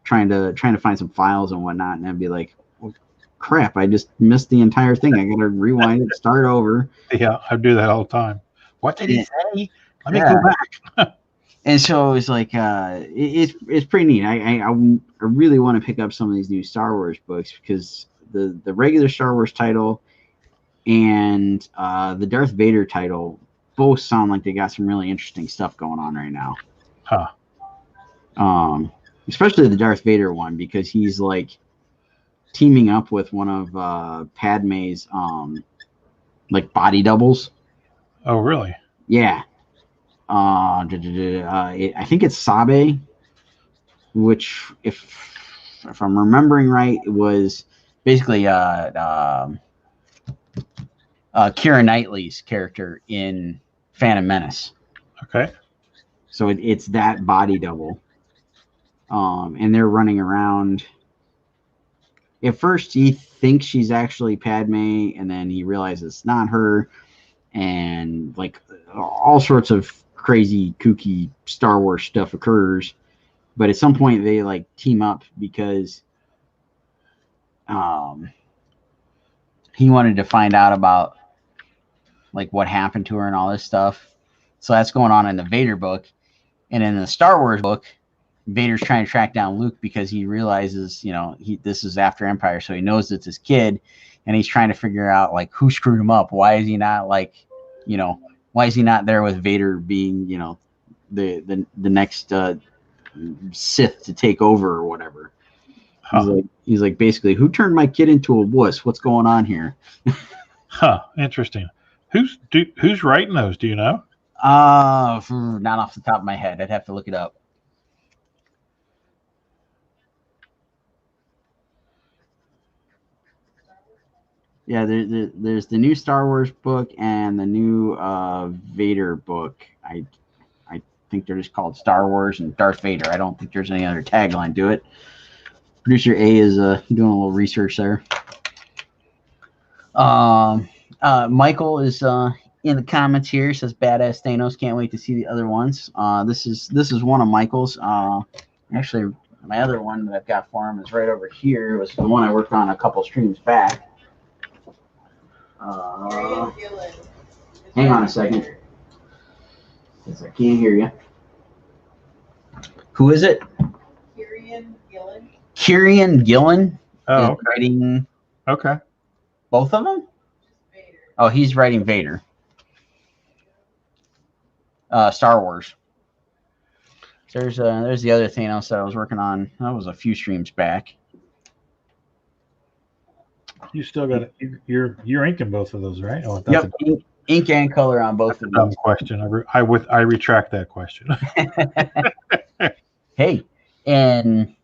trying to find some files and whatnot, and I'd be like, well, crap, I just missed the entire thing. I gotta rewind it, start over. Yeah, I do that all the time. What did he say? Let me go back. And so it's like it's pretty neat. I really want to pick up some of these new Star Wars books because the regular Star Wars title and the Darth Vader title both sound like they got some really interesting stuff going on right now. Huh. Especially the Darth Vader one, because he's like teaming up with one of Padme's like body doubles. Oh, really? Yeah. I think it's Sabe, which if I'm remembering right, it was basically Keira Knightley's character in Phantom Menace. Okay. So it's that body double. And they're running around. At first, he thinks she's actually Padme, and then he realizes it's not her, and like all sorts of crazy, kooky Star Wars stuff occurs. But at some point, they like team up because he wanted to find out about like what happened to her and all this stuff. So that's going on in the Vader book, and in the Star Wars book, Vader's trying to track down Luke because he realizes, this is after Empire, so he knows it's his kid, and he's trying to figure out like who screwed him up. Why is he not like, why is he not there with Vader being, the next Sith to take over or whatever? Huh. He's like basically, who turned my kid into a wuss? What's going on here? Huh. Interesting. Who's writing those? Do you know? Not off the top of my head. I'd have to look it up. Yeah, there's the new Star Wars book and the new Vader book. I think they're just called Star Wars and Darth Vader. I don't think there's any other tagline to it. Producer A is doing a little research there. Michael is in the comments here. Says badass Thanos. Can't wait to see the other ones. This is one of Michael's. Actually, my other one that I've got for him is right over here. It was the one I worked on a couple streams back. Hang on a second. Because I can't hear you. Who is it? Kieran Gillen. Oh, okay. Writing. Okay. Both of them? Oh, he's writing Vader. Star Wars. There's the other Thanos that I was working on. That was a few streams back. You still got it. You're inking both of those, right? Oh, yep, ink and color on both of them. Question. I retract that question. Hey, and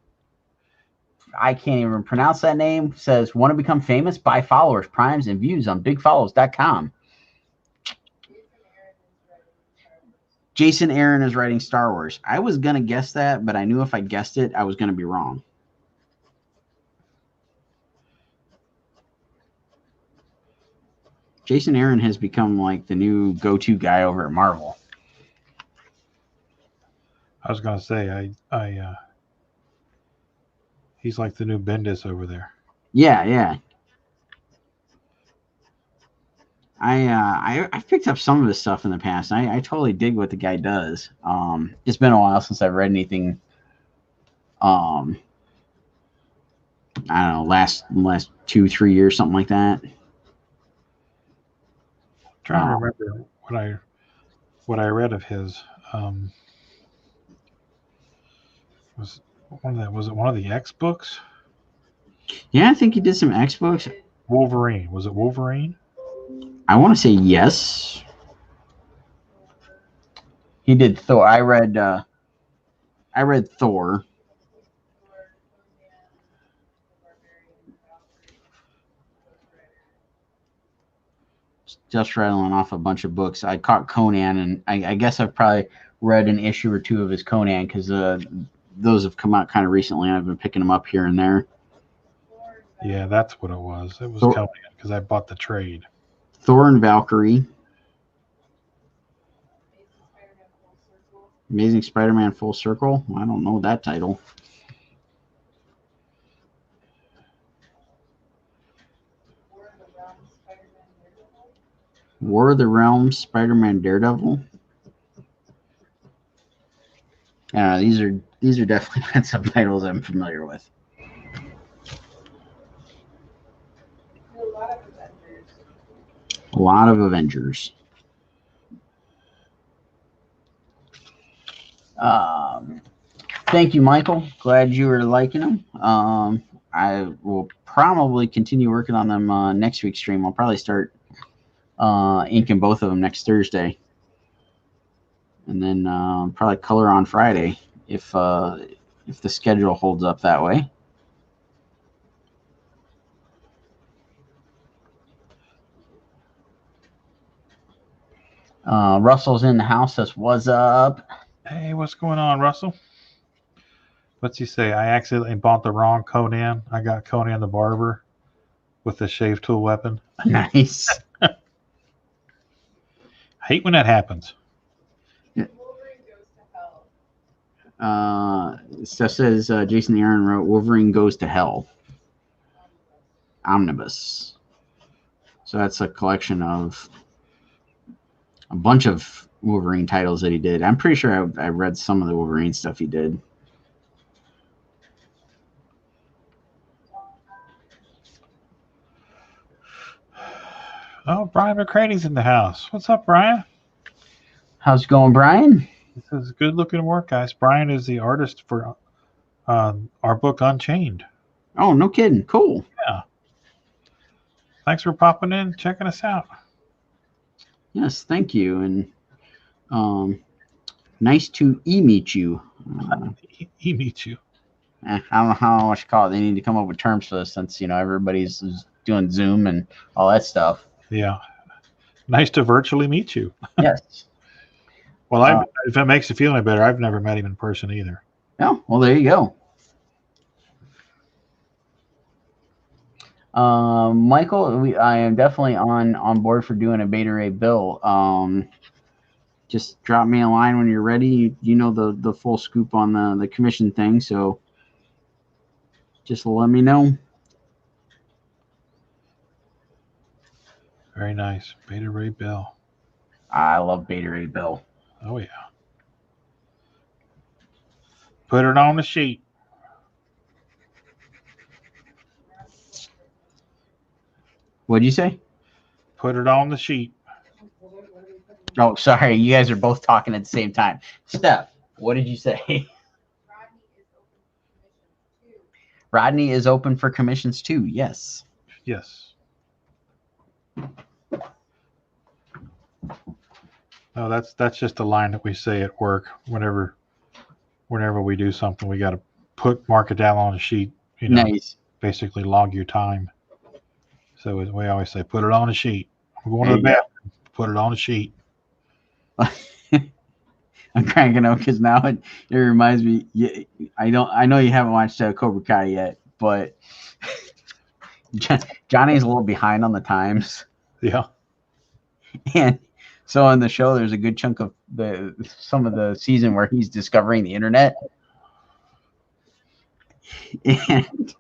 I can't even pronounce that name. Says, want to become famous? Buy followers, primes, and views on bigfollows.com. Jason Aaron is writing Star Wars. I was going to guess that, but I knew if I guessed it, I was going to be wrong. Jason Aaron has become like the new go-to guy over at Marvel. I was going to say, he's like the new Bendis over there. Yeah. I've picked up some of his stuff in the past. I totally dig what the guy does. It's been a while since I've read anything. I don't know, last 2-3 years, something like that. Trying to remember what I read of his. Was it one of the X books? Yeah, I think he did some X books. Wolverine. Was it Wolverine? I want to say yes. He did Thor. I read Thor. Just rattling off a bunch of books. I caught Conan, and I guess I've probably read an issue or two of his Conan because those have come out kind of recently. I've been picking them up here and there. Yeah, that's what it was. It was Conan because I bought the trade. Thor and Valkyrie. Amazing Spider-Man Full Circle. I don't know that title. War of the Realms Spider-Man Daredevil. These are definitely not some titles I'm familiar with. A lot of Avengers. Thank you, Michael. Glad you were liking them. I will probably continue working on them next week's stream. I'll probably start inking both of them next Thursday, and then probably color on Friday if the schedule holds up that way. Russell's in the house. Says, "What's up?" Hey, what's going on, Russell? What's he say? I accidentally bought the wrong Conan. I got Conan the Barber with the shave tool weapon. Nice. I hate when that happens. Stuff says Jason Aaron wrote Wolverine Goes to Hell. Omnibus. So that's a collection of a bunch of Wolverine titles that he did. I'm pretty sure I read some of the Wolverine stuff he did. Oh, Brian McCrady's in the house. What's up, Brian? How's it going, Brian? This is good looking work, guys. Brian is the artist for our book Unchained. Oh, no kidding. Cool. Yeah. Thanks for popping in, checking us out. Yes, thank you. And nice to meet you. Meet you. I don't know how I should call it. They need to come up with terms for this since, everybody's doing Zoom and all that stuff. Yeah. Nice to virtually meet you. Yes. Well, if it makes you feel any better, I've never met him in person either. Oh, well, there you go. Michael, I am definitely on board for doing a Beta Ray bill. Just drop me a line when you're ready. You know the full scoop on the commission thing, so just let me know. Very nice. Beta Ray Bill. I love Beta Ray Bill. Oh, yeah. Put it on the sheet. What'd you say? Put it on the sheet. Oh, sorry. You guys are both talking at the same time. Steph, what did you say? Rodney is open for commissions too. Yes. Yes. No, that's just a line that we say at work whenever we do something. We got to mark it down on a sheet. Nice. Basically log your time. So we always say, put it on a sheet. I'm going to the bathroom. Put it on a sheet. I'm cranking up because now it reminds me. I know you haven't watched Cobra Kai yet, but Johnny's a little behind on the times. Yeah. And so on the show, there's a good chunk of some of the season where he's discovering the internet, and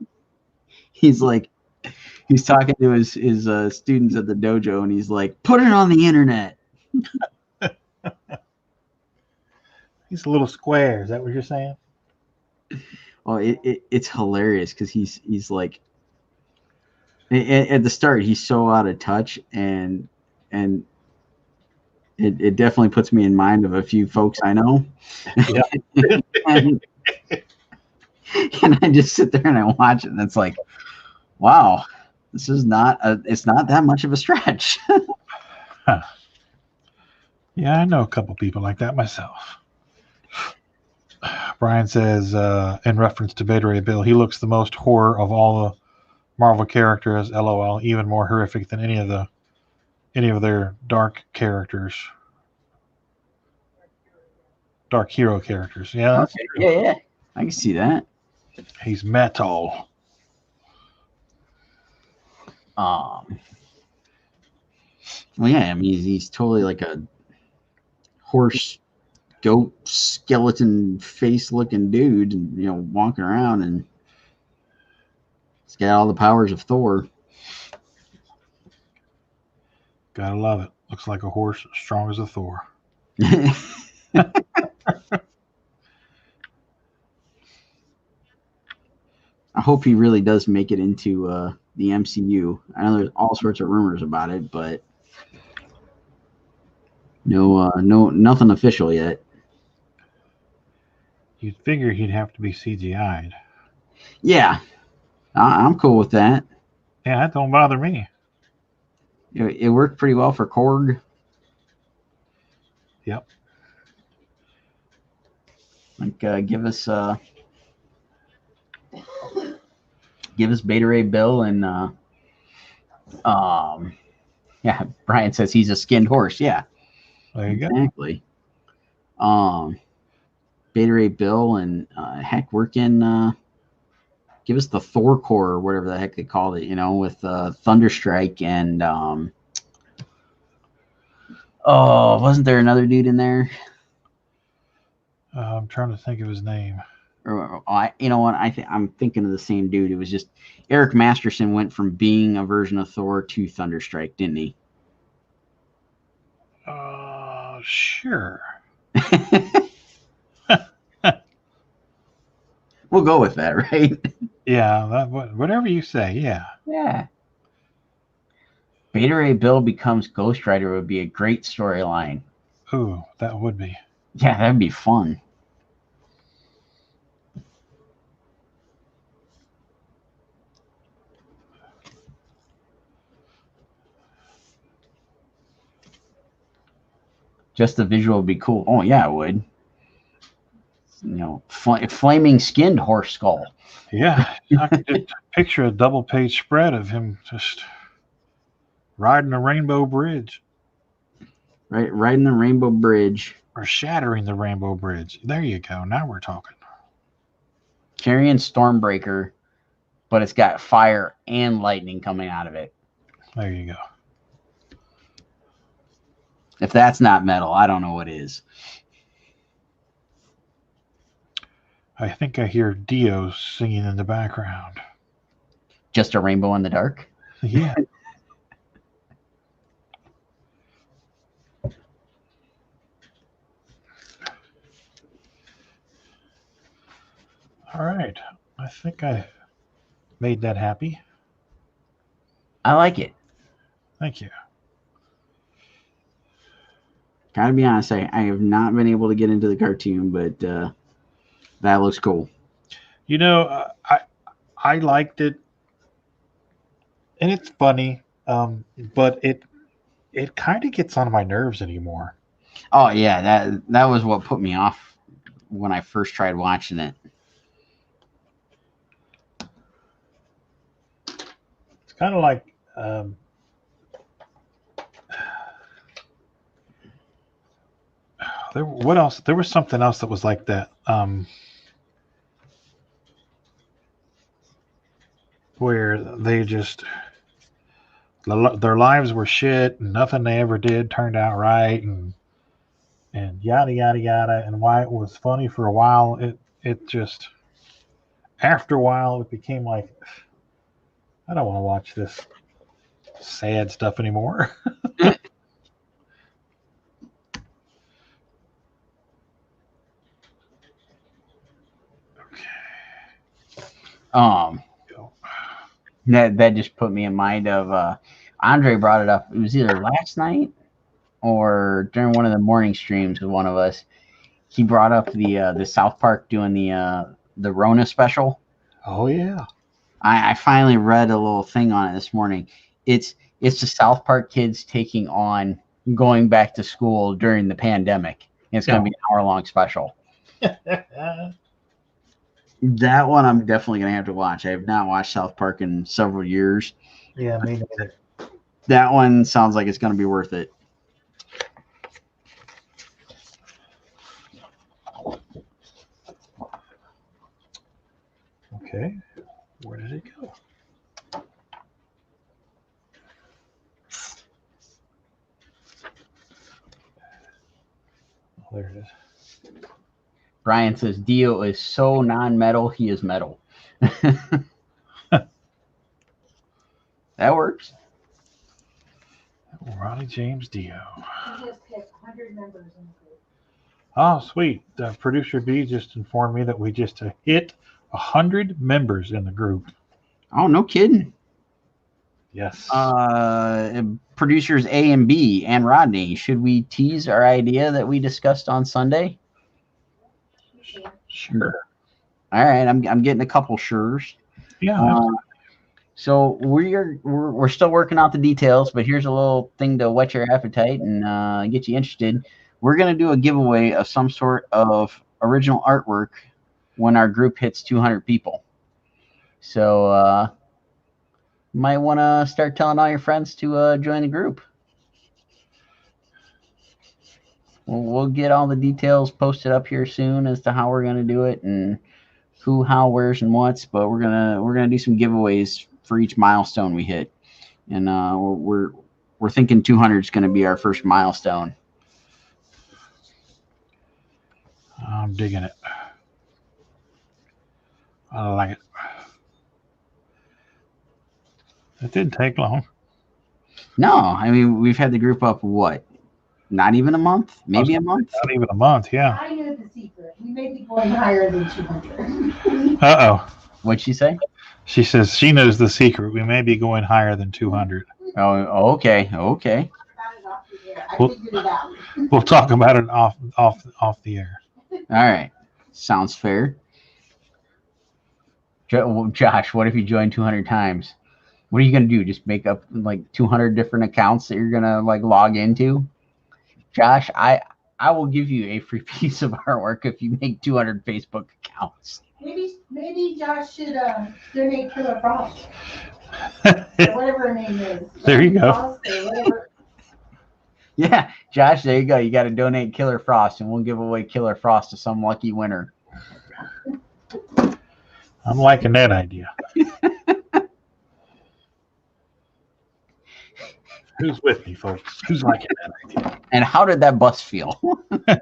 he's talking to his students at the dojo, and he's like, "Put it on the internet." He's a little square. Is that what you're saying? Well, it's hilarious because he's like, at the start he's so out of touch, and it definitely puts me in mind of a few folks I know. Yeah. and I just sit there and I watch it, and it's like, wow, this is it's not that much of a stretch. Huh. Yeah, I know a couple people like that myself. Brian says, in reference to Beta Ray Bill, he looks the most horror of all the Marvel characters. LOL, even more horrific than any of their dark characters, dark hero characters. Yeah, that's true. Yeah, I can see that. He's metal. Well, yeah, I mean he's totally like a horse goat skeleton face looking dude, and walking around, and he's got all the powers of Thor. Gotta love it. Looks like a horse strong as a Thor. I hope he really does make it into the MCU. I know there's all sorts of rumors about it, but nothing official yet. You'd figure he'd have to be CGI'd. Yeah, I'm cool with that. Yeah, that don't bother me. It worked pretty well for Korg. Yep. Like, give us Beta Ray Bill and yeah. Brian says he's a skinned horse. Yeah, There you exactly. Beta Ray Bill and heck, give us the Thor core or whatever the heck they called it. With Thunderstrike and wasn't there another dude in there? I'm trying to think of his name. Or you know what? I'm thinking of the same dude. It was just Eric Masterson went from being a version of Thor to Thunderstrike, didn't he? Sure. We'll go with that, right? Yeah, whatever you say. Yeah. Yeah. Beta Ray Bill becomes Ghost Rider would be a great storyline. Ooh, that would be. Yeah, that'd be fun. Just the visual would be cool. Oh yeah, it would. Flaming skinned horse skull. Yeah, I could just picture a double page spread of him just riding the Rainbow Bridge. Right, riding the Rainbow Bridge. Or shattering the Rainbow Bridge. There you go. Now we're talking. Carrying Stormbreaker, but it's got fire and lightning coming out of it. There you go. If that's not metal, I don't know what is. I think I hear Dio singing in the background. Just a rainbow in the dark? Yeah. All right. I think I made that happy. I like it. Thank you. Gotta be honest, I have not been able to get into the cartoon, but that looks cool. I liked it, and it's funny, but it kind of gets on my nerves anymore. Oh yeah, that was what put me off when I first tried watching it. It's kind of like what else? There was something else that was like that. Where they just their lives were shit and nothing they ever did turned out right and yada yada yada, and why it was funny for a while, it just after a while it became like, I don't want to watch this sad stuff anymore. That just put me in mind of Andre brought it up. It was either last night or during one of the morning streams with one of us. He brought up the South Park doing the Rona special. Oh yeah. I finally read a little thing on it this morning. It's the South Park kids taking on going back to school during the pandemic. And it's going to be an hour-long special. That one I'm definitely going to have to watch. I have not watched South Park in several years. Yeah, me neither. That one sounds like it's going to be worth it. Okay. Where did it go? Oh, there it is. Brian says Dio is so non-metal, he is metal. That works. Ronnie James Dio. He just hit 100 members in the group. Oh, sweet. Producer B just informed me that we just hit 100 members in the group. Oh, no kidding. Yes. Producers A and B and Rodney, should we tease our idea that we discussed on Sunday? Sure. All right, I'm getting a couple sures. Yeah. So we're still working out the details, but here's a little thing to whet your appetite and get you interested. We're gonna do a giveaway of some sort of original artwork when our group hits 200 people. So you might want to start telling all your friends to join the group. We'll get all the details posted up here soon as to how we're gonna do it and who, how, where's, and what's. But we're gonna do some giveaways for each milestone we hit, and we're thinking 200 is gonna be our first milestone. I'm digging it. I like it. It didn't take long. No, I mean we've had the group up what? Not even a month? Maybe a month? Not even a month, yeah. I know the secret. We may be going higher than 200. Uh-oh. What'd she say? She says she knows the secret. We may be going higher than 200. Oh, okay. I found it off the air. I Well- figured it out. We'll talk about it off the air. All right. Sounds fair. Josh, what if you join 200 times? What are you going to do? Just make up like 200 different accounts that you're going to like log into? Josh, I will give you a free piece of artwork if you make 200 Facebook accounts. Maybe Josh should donate Killer Frost or whatever her name is. There you go. Frost or whatever. Yeah, Josh, there you go. You got to donate Killer Frost, and we'll give away Killer Frost to some lucky winner. I'm liking that idea. Who's with me, folks? Who's liking that idea? And how did that bus feel? I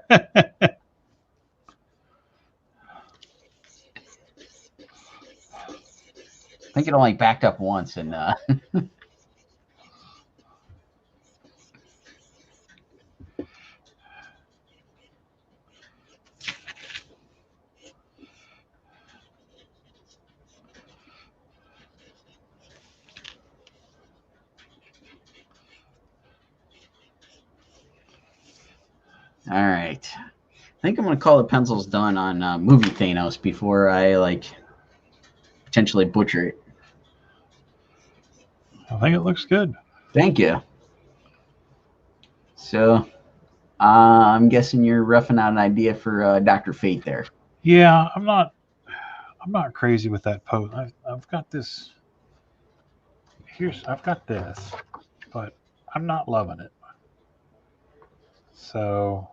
think it only backed up once, and all right. I think I'm gonna call the pencils done on movie Thanos before I like potentially butcher it. I think it looks good. Thank you. So I'm guessing you're roughing out an idea for Dr. Fate there. Yeah, I'm not crazy with that pose. I've got this. I've got this, but I'm not loving it. So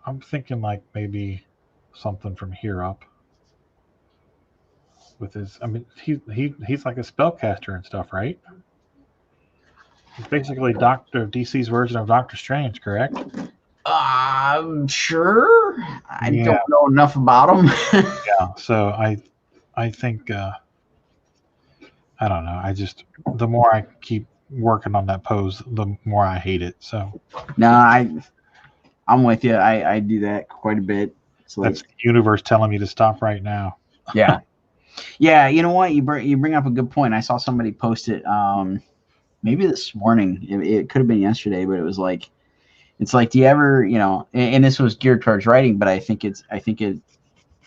I'm thinking like maybe something from here up. With his, I mean, he's like a spellcaster and stuff, right? He's basically DC's version of Doctor Strange, correct? I'm sure. I Yeah. don't know enough about him. Yeah. So I think I don't know. The more I keep working on that pose, the more I hate it. So No, I'm with you. I do that quite a bit. It's like, that's the universe telling me to stop right now. yeah. Yeah, you know what? You bring up a good point. I saw somebody post it maybe this morning. It could have been yesterday, but it was like, it's like, do you ever, and this was geared towards writing, but I think it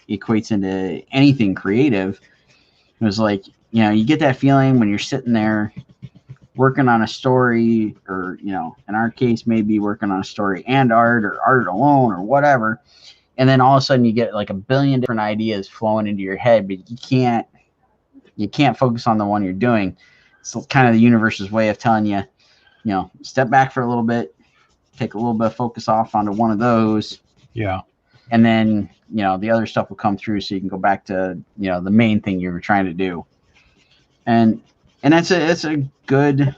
equates into anything creative. It was like, you get that feeling when you're sitting there working on a story, or, in our case, maybe working on a story and art, or art alone, or whatever. And then all of a sudden you get like a billion different ideas flowing into your head, but you can't focus on the one you're doing. It's kind of the universe's way of telling you, step back for a little bit, take a little bit of focus off onto one of those. Yeah. And then, the other stuff will come through so you can go back to, the main thing you were trying to do. And it's a good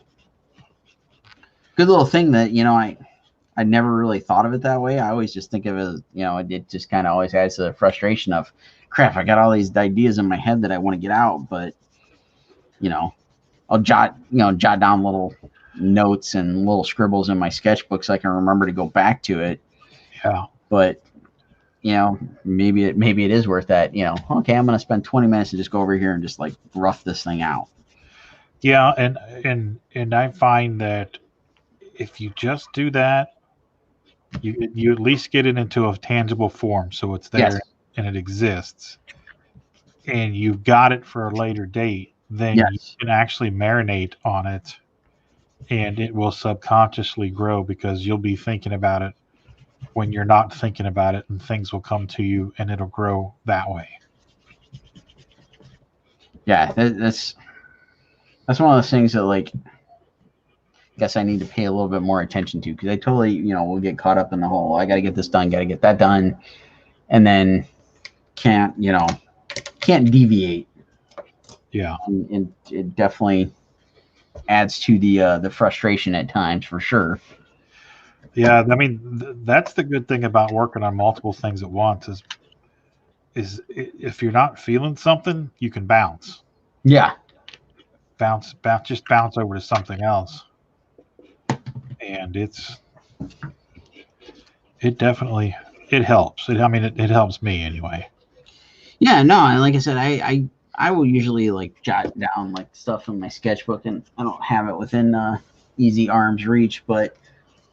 little thing that, I I never really thought of it that way. I always just think of it as, it just kind of always adds to the frustration of, crap, I got all these ideas in my head that I want to get out, but, I'll jot down little notes and little scribbles in my sketchbook so I can remember to go back to it. Yeah. But, maybe it is worth that, okay, I'm going to spend 20 minutes to just go over here and just like rough this thing out. Yeah. And I find that if you just do that, you at least get it into a tangible form. So it's there. Yes. And it exists, and you've got it for a later date, then Yes. you can actually marinate on it, and it will subconsciously grow because you'll be thinking about it when you're not thinking about it, and things will come to you and it'll grow that way. Yeah, that's one of those things that, like, I guess I need to pay a little bit more attention to, because I totally, will get caught up in the whole, I got to get this done, got to get that done, and then can't deviate. Yeah. And it definitely adds to the frustration at times, for sure. Yeah, I mean, that's the good thing about working on multiple things at once is if you're not feeling something, you can bounce. Yeah. Just bounce over to something else. And it definitely helps. It helps me anyway. Yeah, no, and like I said, I will usually like jot down like stuff in my sketchbook, and I don't have it within easy arm's reach, but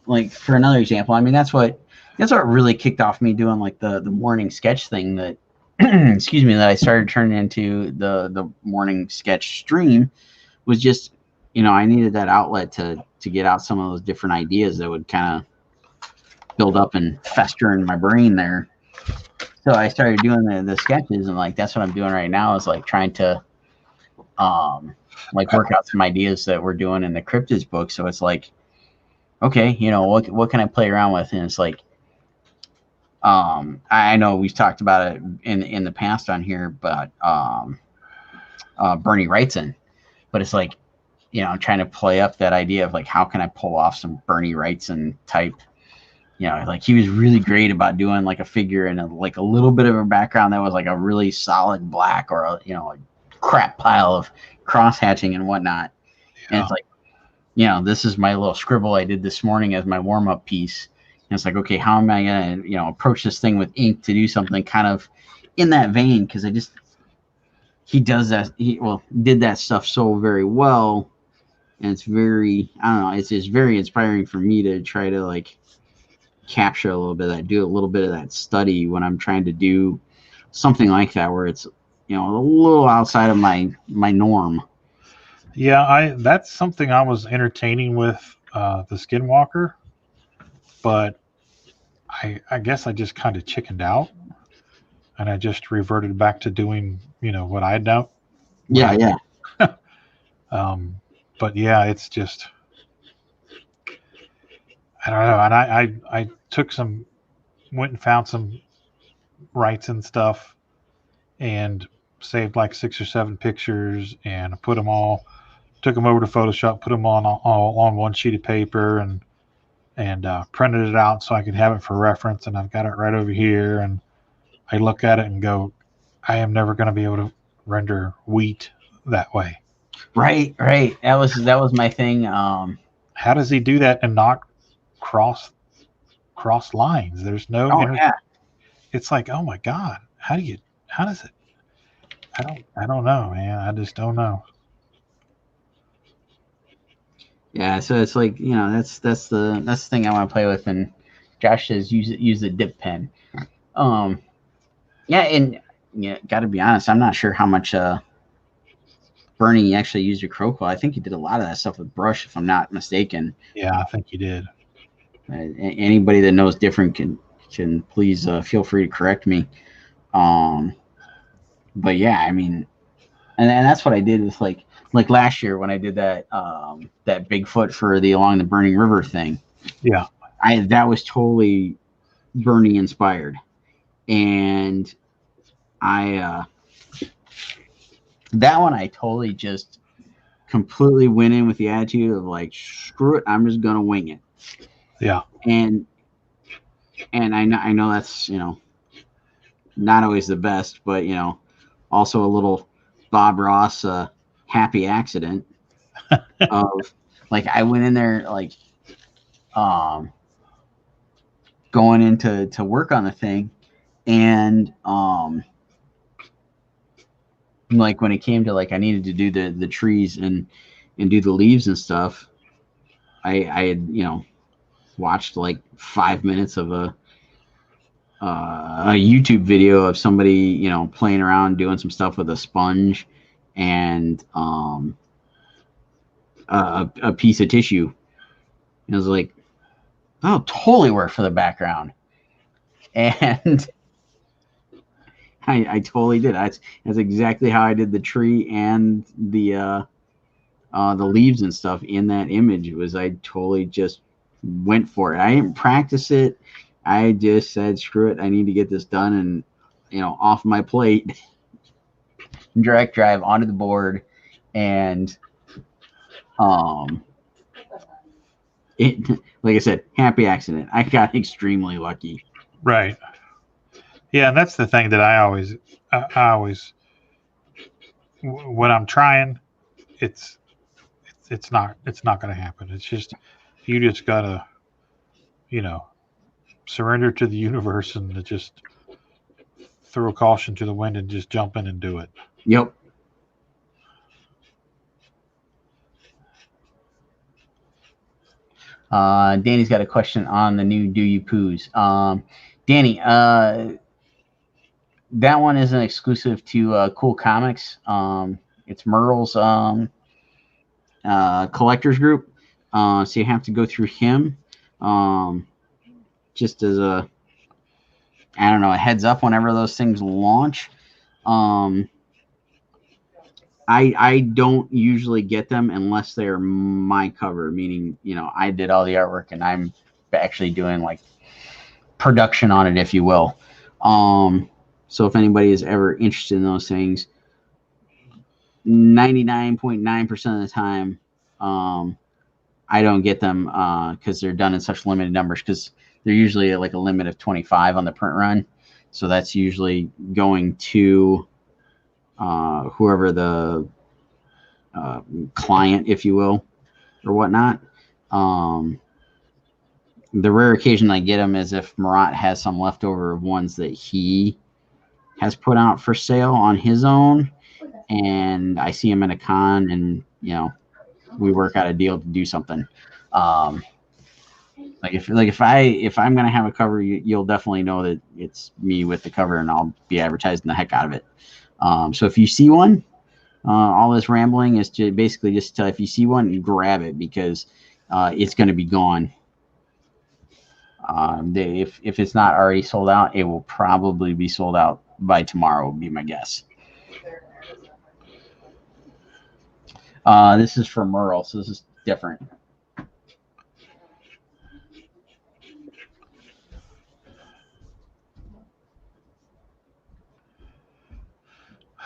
like for another example, I mean that's what really kicked off me doing like the morning sketch thing that excuse me, that I started turning into the morning sketch stream, was just, I needed that outlet to get out some of those different ideas that would kind of build up and fester in my brain there. So I started doing the sketches, and like that's what I'm doing right now, is like trying to like work out some ideas that we're doing in the cryptids book. So it's like, okay, what can I play around with? And it's like, I know we've talked about it in the past on here, but Bernie Wrightson, but it's like, trying to play up that idea of like, how can I pull off some Bernie Wrightson type, like he was really great about doing like a figure and like a little bit of a background that was like a really solid black, or a crap pile of cross hatching and whatnot. Yeah. And it's like, this is my little scribble I did this morning as my warm-up piece. And it's like, okay, how am I gonna approach this thing with ink to do something kind of in that vein? Because he does that, did that stuff so very well, and it's very, I don't know, it's just very inspiring for me to try to like capture a little bit of that, do a little bit of that study when I'm trying to do something like that, where it's a little outside of my norm. Yeah, that's something I was entertaining with the Skinwalker, but I guess I just kind of chickened out, and I just reverted back to doing what I had done. Yeah. But yeah, it's just, I don't know. And I went and found some Wrightson stuff and saved like 6 or 7 pictures, and I took them over to Photoshop, put them on one sheet of paper, and printed it out so I could have it for reference. And I've got it right over here, and I look at it and go, I am never going to be able to render wheat that way. Right. That was my thing. How does he do that and not cross lines? There's no. Yeah. It's like, oh my God, how does it? I don't know, man. I just don't know. Yeah, so it's like, that's the thing I want to play with. And Josh says use the dip pen. Yeah, and got to be honest, I'm not sure how much Bernie actually used a crow quill. I think he did a lot of that stuff with brush, if I'm not mistaken. Yeah, I think he did. Anybody that knows different can please feel free to correct me. But yeah, I mean, and that's what I did with like last year when I did that Bigfoot for the Along the Burning River thing. Yeah, that was totally Bernie inspired, and that one I totally just completely went in with the attitude of like, screw it, I'm just gonna wing it. Yeah. And I know that's, you know, not always the best, but, you know, also a little Bob Ross happy accident of, like, I went in there, like, going into work on the thing, and like when it came to, like, I needed to do the trees and do the leaves and stuff, I had, you know, watched like 5 minutes of a YouTube video of somebody, you know, playing around doing some stuff with a sponge and a piece of tissue. And I was like, that'll totally work for the background. And I totally did. That's exactly how I did the tree and the leaves and stuff in that image. It was, I totally just went for it. I didn't practice it. I just said, screw it, I need to get this done, and, you know, off my plate, direct drive onto the board, and it, like I said, happy accident. I got extremely lucky. Right. Yeah, and that's the thing that I always when I'm trying, it's not going to happen. It's just, you just gotta, you know, surrender to the universe and just throw caution to the wind and just jump in and do it. Yep. Danny's got a question on the new Do You Poos. Danny, that one isn't exclusive to Cool Comics. It's Merle's collectors group. So you have to go through him. Just as a, I don't know, a heads up whenever those things launch. I don't usually get them unless they're my cover, meaning, you know, I did all the artwork and I'm actually doing like production on it, if you will. So if anybody is ever interested in those things, 99.9% of the time, I don't get them because they're done in such limited numbers, because they're usually like a limit of 25 on the print run. So that's usually going to whoever the client, if you will, or whatnot. The rare occasion I get them is if Marat has some leftover of ones that he has put out for sale on his own, and I see him at a con, and, you know, we work out a deal to do something. Like if I'm gonna have a cover, you'll definitely know that it's me with the cover, and I'll be advertising the heck out of it. So if you see one, all this rambling is to basically just tell, if you see one, grab it, because it's going to be gone. If it's not already sold out, it will probably be sold out by tomorrow, would be my guess. This is for Merle, so this is different.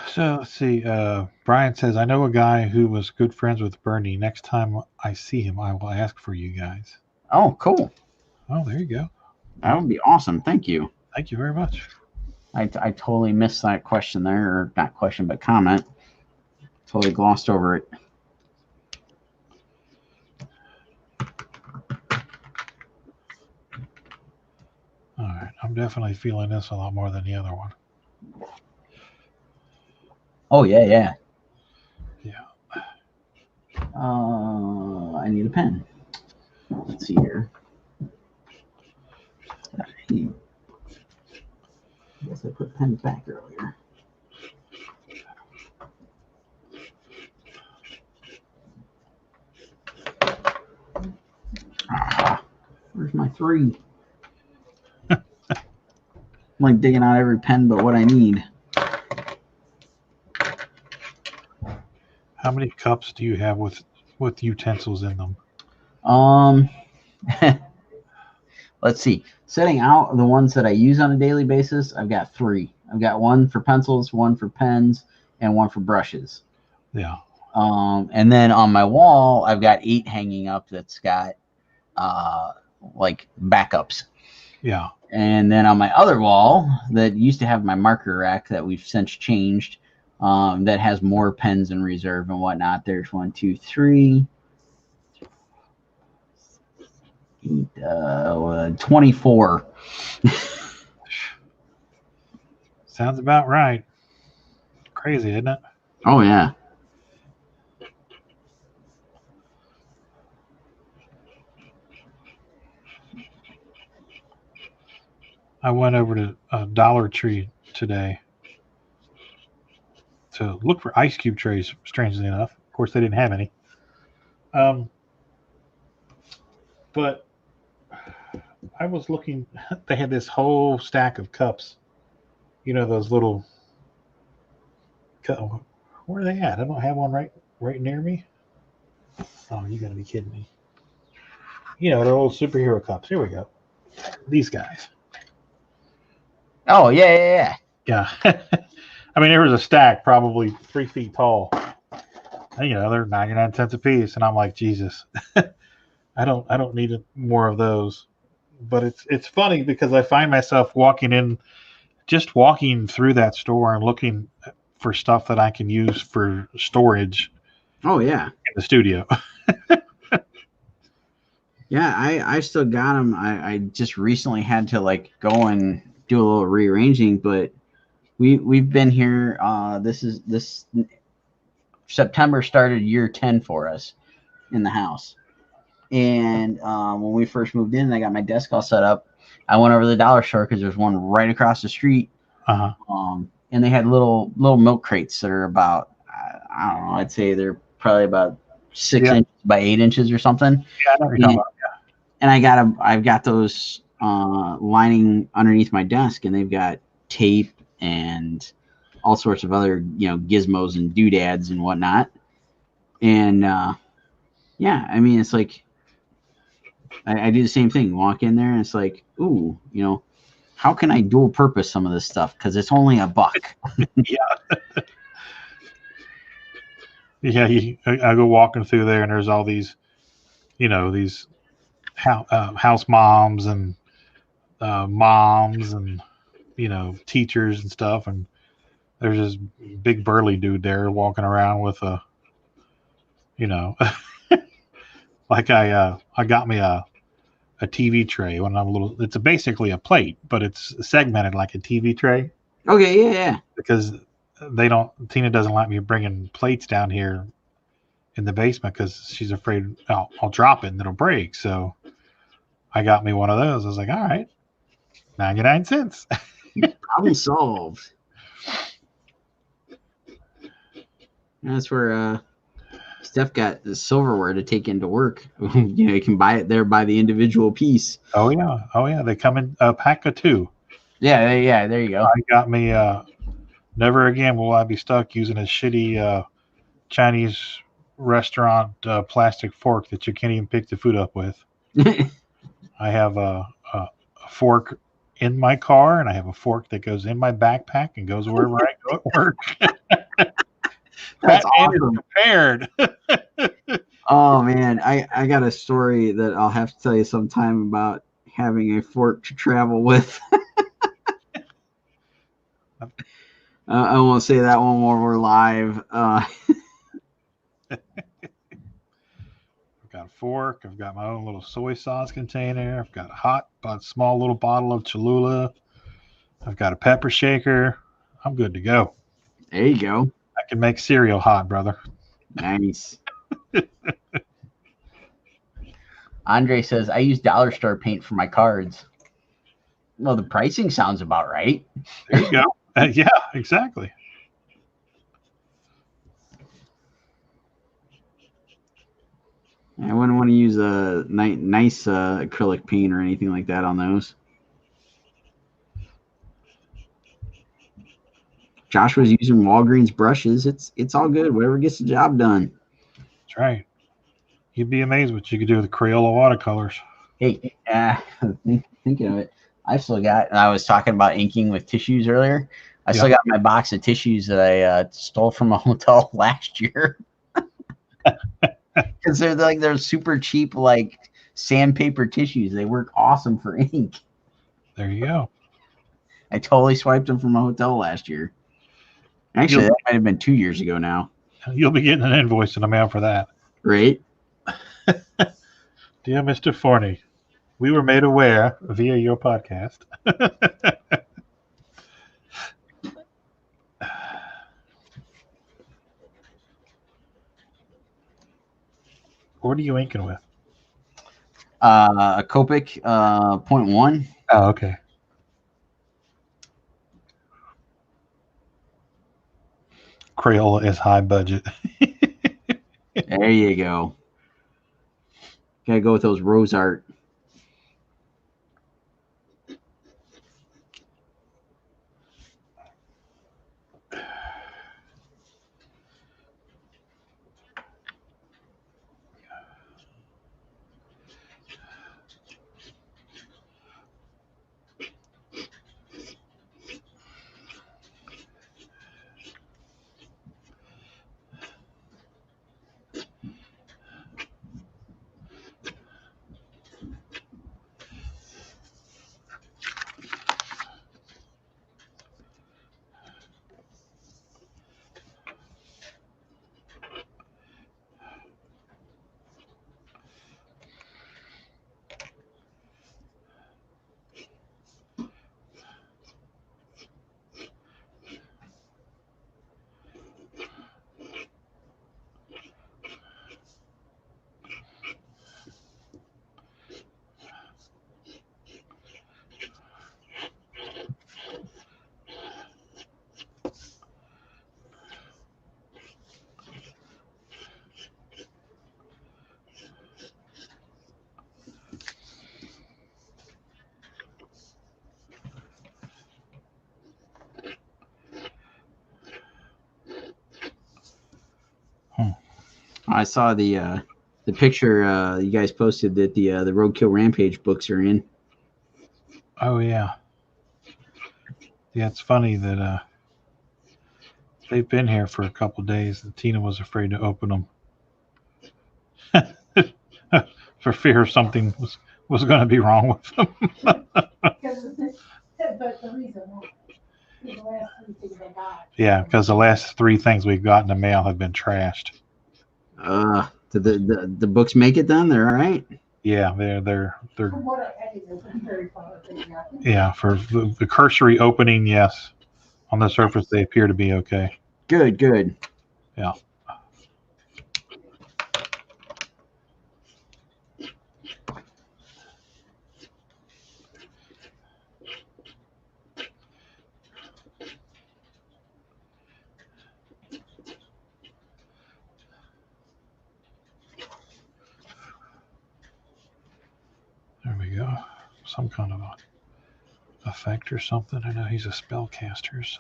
So let's see. Brian says, I know a guy who was good friends with Bernie. Next time I see him, I will ask for you guys. Oh, cool. Oh, there you go. That would be awesome. Thank you. Thank you very much. I totally missed that question there, or not question, but comment. Totally glossed over it. All right. I'm definitely feeling this a lot more than the other one. Oh, yeah. Yeah. I need a pen. Let's see here. I guess I put pens back earlier. Where's my 3? I'm like digging out every pen but what I need. How many cups do you have with utensils in them? Let's see. Setting out the ones that I use on a daily basis, I've got 3. I've got one for pencils, one for pens, and one for brushes. Yeah. And then on my wall, I've got 8 hanging up that's got like backups. Yeah. And then on my other wall that used to have my marker rack that we've since changed, that has more pens in reserve and whatnot. There's 1, 2, 3, 24. Sounds about right. Crazy, isn't it? Oh yeah. I went over to Dollar Tree today to look for ice cube trays, strangely enough. Of course, they didn't have any. But I was looking, they had this whole stack of cups. You know, those little, where are they at? I don't have one right near me. Oh, you gotta be kidding me. You know, they're old superhero cups. Here we go. These guys. Oh yeah. Yeah. I mean, there was a stack probably 3 feet tall. And, you know, they're 99 cents a piece. And I'm like, Jesus, I don't need more of those. But it's funny because I find myself walking through that store and looking for stuff that I can use for storage. Oh yeah. In the studio. Yeah, I still got them. I just recently had to like go and do a little rearranging, but we've been here. This September started year 10 for us in the house. And when we first moved in, I got my desk all set up. I went over to the dollar store because there's one right across the street. And they had little milk crates that are about, I don't know, I'd say they're probably about 6 inches by 8 inches or something. Yeah, I know what you're talking about. And I've got those lining underneath my desk, and they've got tape and all sorts of other, gizmos and doodads and whatnot. And yeah, I mean, it's like I do the same thing. Walk in there, and it's like, ooh, how can I dual purpose some of this stuff? Because it's only $1. Yeah. Yeah, I go walking through there, and there's all these, these house moms and teachers and stuff, and there's this big burly dude there walking around with a, like I got me a TV tray when I'm a little. It's basically a plate, but it's segmented like a TV tray. Okay, yeah. Because Tina doesn't like me bringing plates down here in the basement because she's afraid I'll drop it and it'll break. So I got me one of those. I was like, all right, 99 cents. Problem solved. That's where Steph got the silverware to take into work. You can buy it there by the individual piece. Oh yeah. They come in a pack of 2. Yeah. There you go. I got me. Never again will I be stuck using a shitty Chinese restaurant plastic fork that you can't even pick the food up with. I have a fork in my car, and I have a fork that goes in my backpack and goes wherever I go at work. That's awesome. Prepared. Oh man, I got a story that I'll have to tell you sometime about having a fork to travel with. I won't say that one while we're live. I've got a fork. I've got my own little soy sauce container. I've got a small little bottle of Cholula. I've got a pepper shaker. I'm good to go. There you go. I can make cereal hot, brother. Nice. Andre says, I use dollar store paint for my cards. Well, the pricing sounds about right. There you go. Yeah, exactly. I wouldn't want to use a nice acrylic paint or anything like that on those. Josh was using Walgreens brushes. It's all good. Whatever gets the job done. That's right. You'd be amazed what you could do with Crayola watercolors. Hey, thinking of it, I was talking about inking with tissues earlier. I still got my box of tissues that I stole from a hotel last year. Because they're super cheap, like sandpaper tissues. They work awesome for ink. There you go. I totally swiped them from a hotel last year. Actually, that might have been 2 years ago now. You'll be getting an invoice in the mail for that. Right? Dear Mr. Forney, we were made aware via your podcast. What are you inking with? A Copic 0.1. Oh, okay. Crayola is high budget. There you go. Gotta go with those rose art. I saw the picture you guys posted that the Roadkill Rampage books are in. Oh, yeah. Yeah, it's funny that they've been here for a couple days and Tina was afraid to open them for fear something was going to be wrong with them. But the reason why is the last 3 things I got. Yeah, because the last 3 things we've got in the mail have been trashed. Did the books make it then? They're all right? Yeah, they're From what I had, it was very fun. yeah, for the cursory opening, yes. On the surface, they appear to be okay. Good. Yeah. There we go. Some kind of a effect or something. I know he's a spellcaster, so.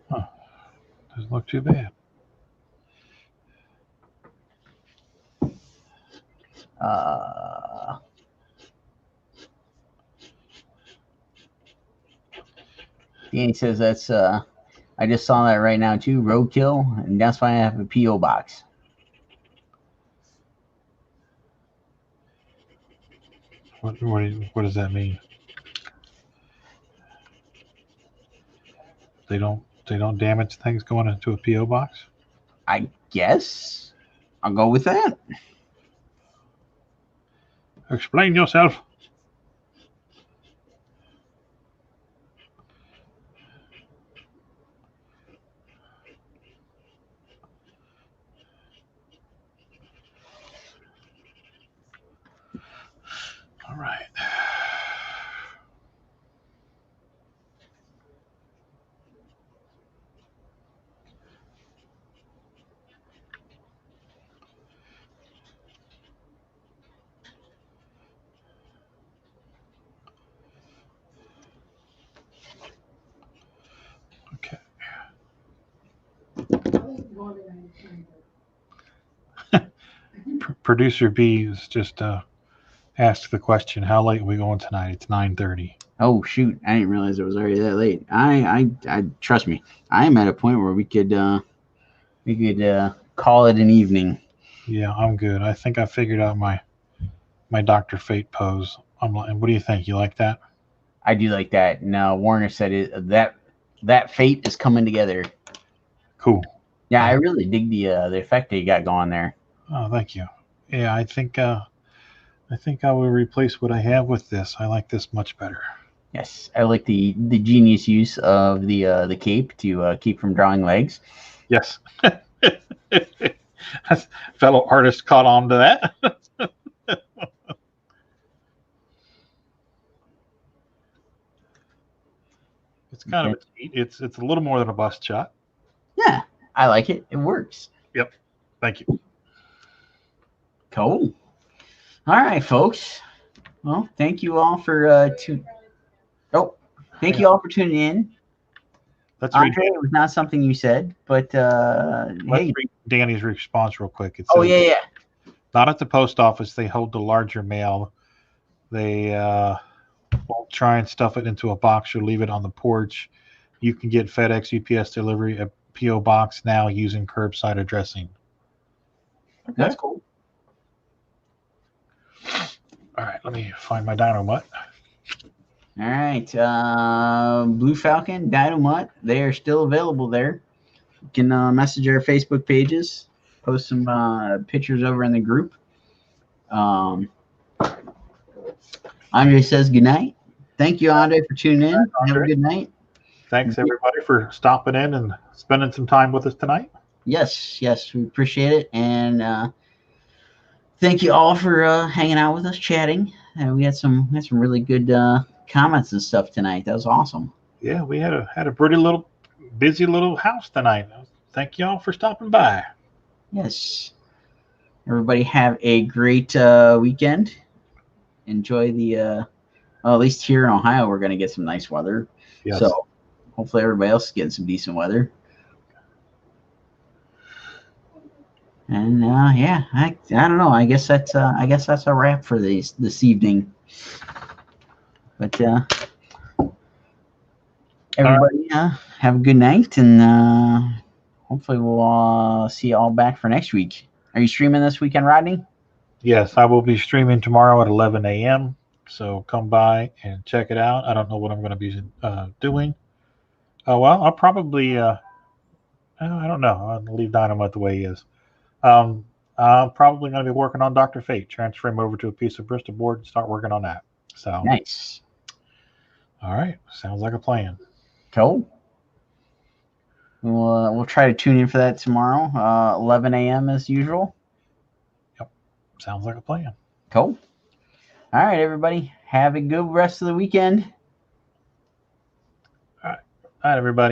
Huh. Doesn't look too bad. Danny says that's I just saw that right now too, Roadkill, and that's why I have a P.O. box. What does that mean? They don't damage things going into a P.O. box? I guess I'll go with that. Explain yourself. All right. Okay. Producer B is just asked the question, how late are we going tonight? It's 9:30. Oh shoot! I didn't realize it was already that late. I trust me. I am at a point where we could call it an evening. Yeah, I'm good. I think I figured out my Dr. Fate pose. I'm like, what do you think? You like that? I do like that. Now Warner said that fate is coming together. Cool. Yeah, I really dig the effect that you got going there. Oh, thank you. Yeah, I think I will replace what I have with this. I like this much better. Yes, I like the genius use of the cape to keep from drawing legs. Yes. Fellow artist caught on to that. It's kind of it's a little more than a bust shot. Yeah, I like it. It works. Yep. Thank you. Cool. All right, folks. Well, thank you all for thank you all for tuning in. Let's read. Andre, it was not something you said, but Let's hey. read Danny's response real quick. It Oh says, yeah. not at the post office. They hold the larger mail. They won't try and stuff it into a box or leave it on the porch. You can get FedEx, UPS delivery at P.O. Box now using curbside addressing. Okay. That's cool. All right, let me find my Dynomutt. All right, Blue Falcon, Dynomutt, they are still available there. You can message our Facebook pages, post some pictures over in the group. Andre says good night. Thank you, Andre, for tuning in. Have a good night. Thanks, everybody, for stopping in and spending some time with us tonight. Yes, we appreciate it. And thank you all for hanging out with us, chatting. We had some really good comments and stuff tonight. That was awesome. Yeah, we had a pretty busy little house tonight. Thank you all for stopping by. Yes. Everybody have a great weekend. Enjoy the well, at least here in Ohio we're going to get some nice weather. Yes. So hopefully everybody else is getting some decent weather. And yeah, I don't know. I guess that's a wrap for this evening. But everybody have a good night, and hopefully we'll see you all back for next week. Are you streaming this weekend, Rodney? Yes, I will be streaming tomorrow at 11 a.m. So come by and check it out. I don't know what I'm going to be doing. Well, I'll probably I don't know. I'll leave Dynomutt the way he is. I'm probably going to be working on Dr. Fate, transfer him over to a piece of Bristol board and start working on that. So nice. All right, sounds like a plan. Cool. We'll try to tune in for that tomorrow, 11 a.m. as usual. Yep, sounds like a plan. Cool. All right, everybody, have a good rest of the weekend. All right, everybody.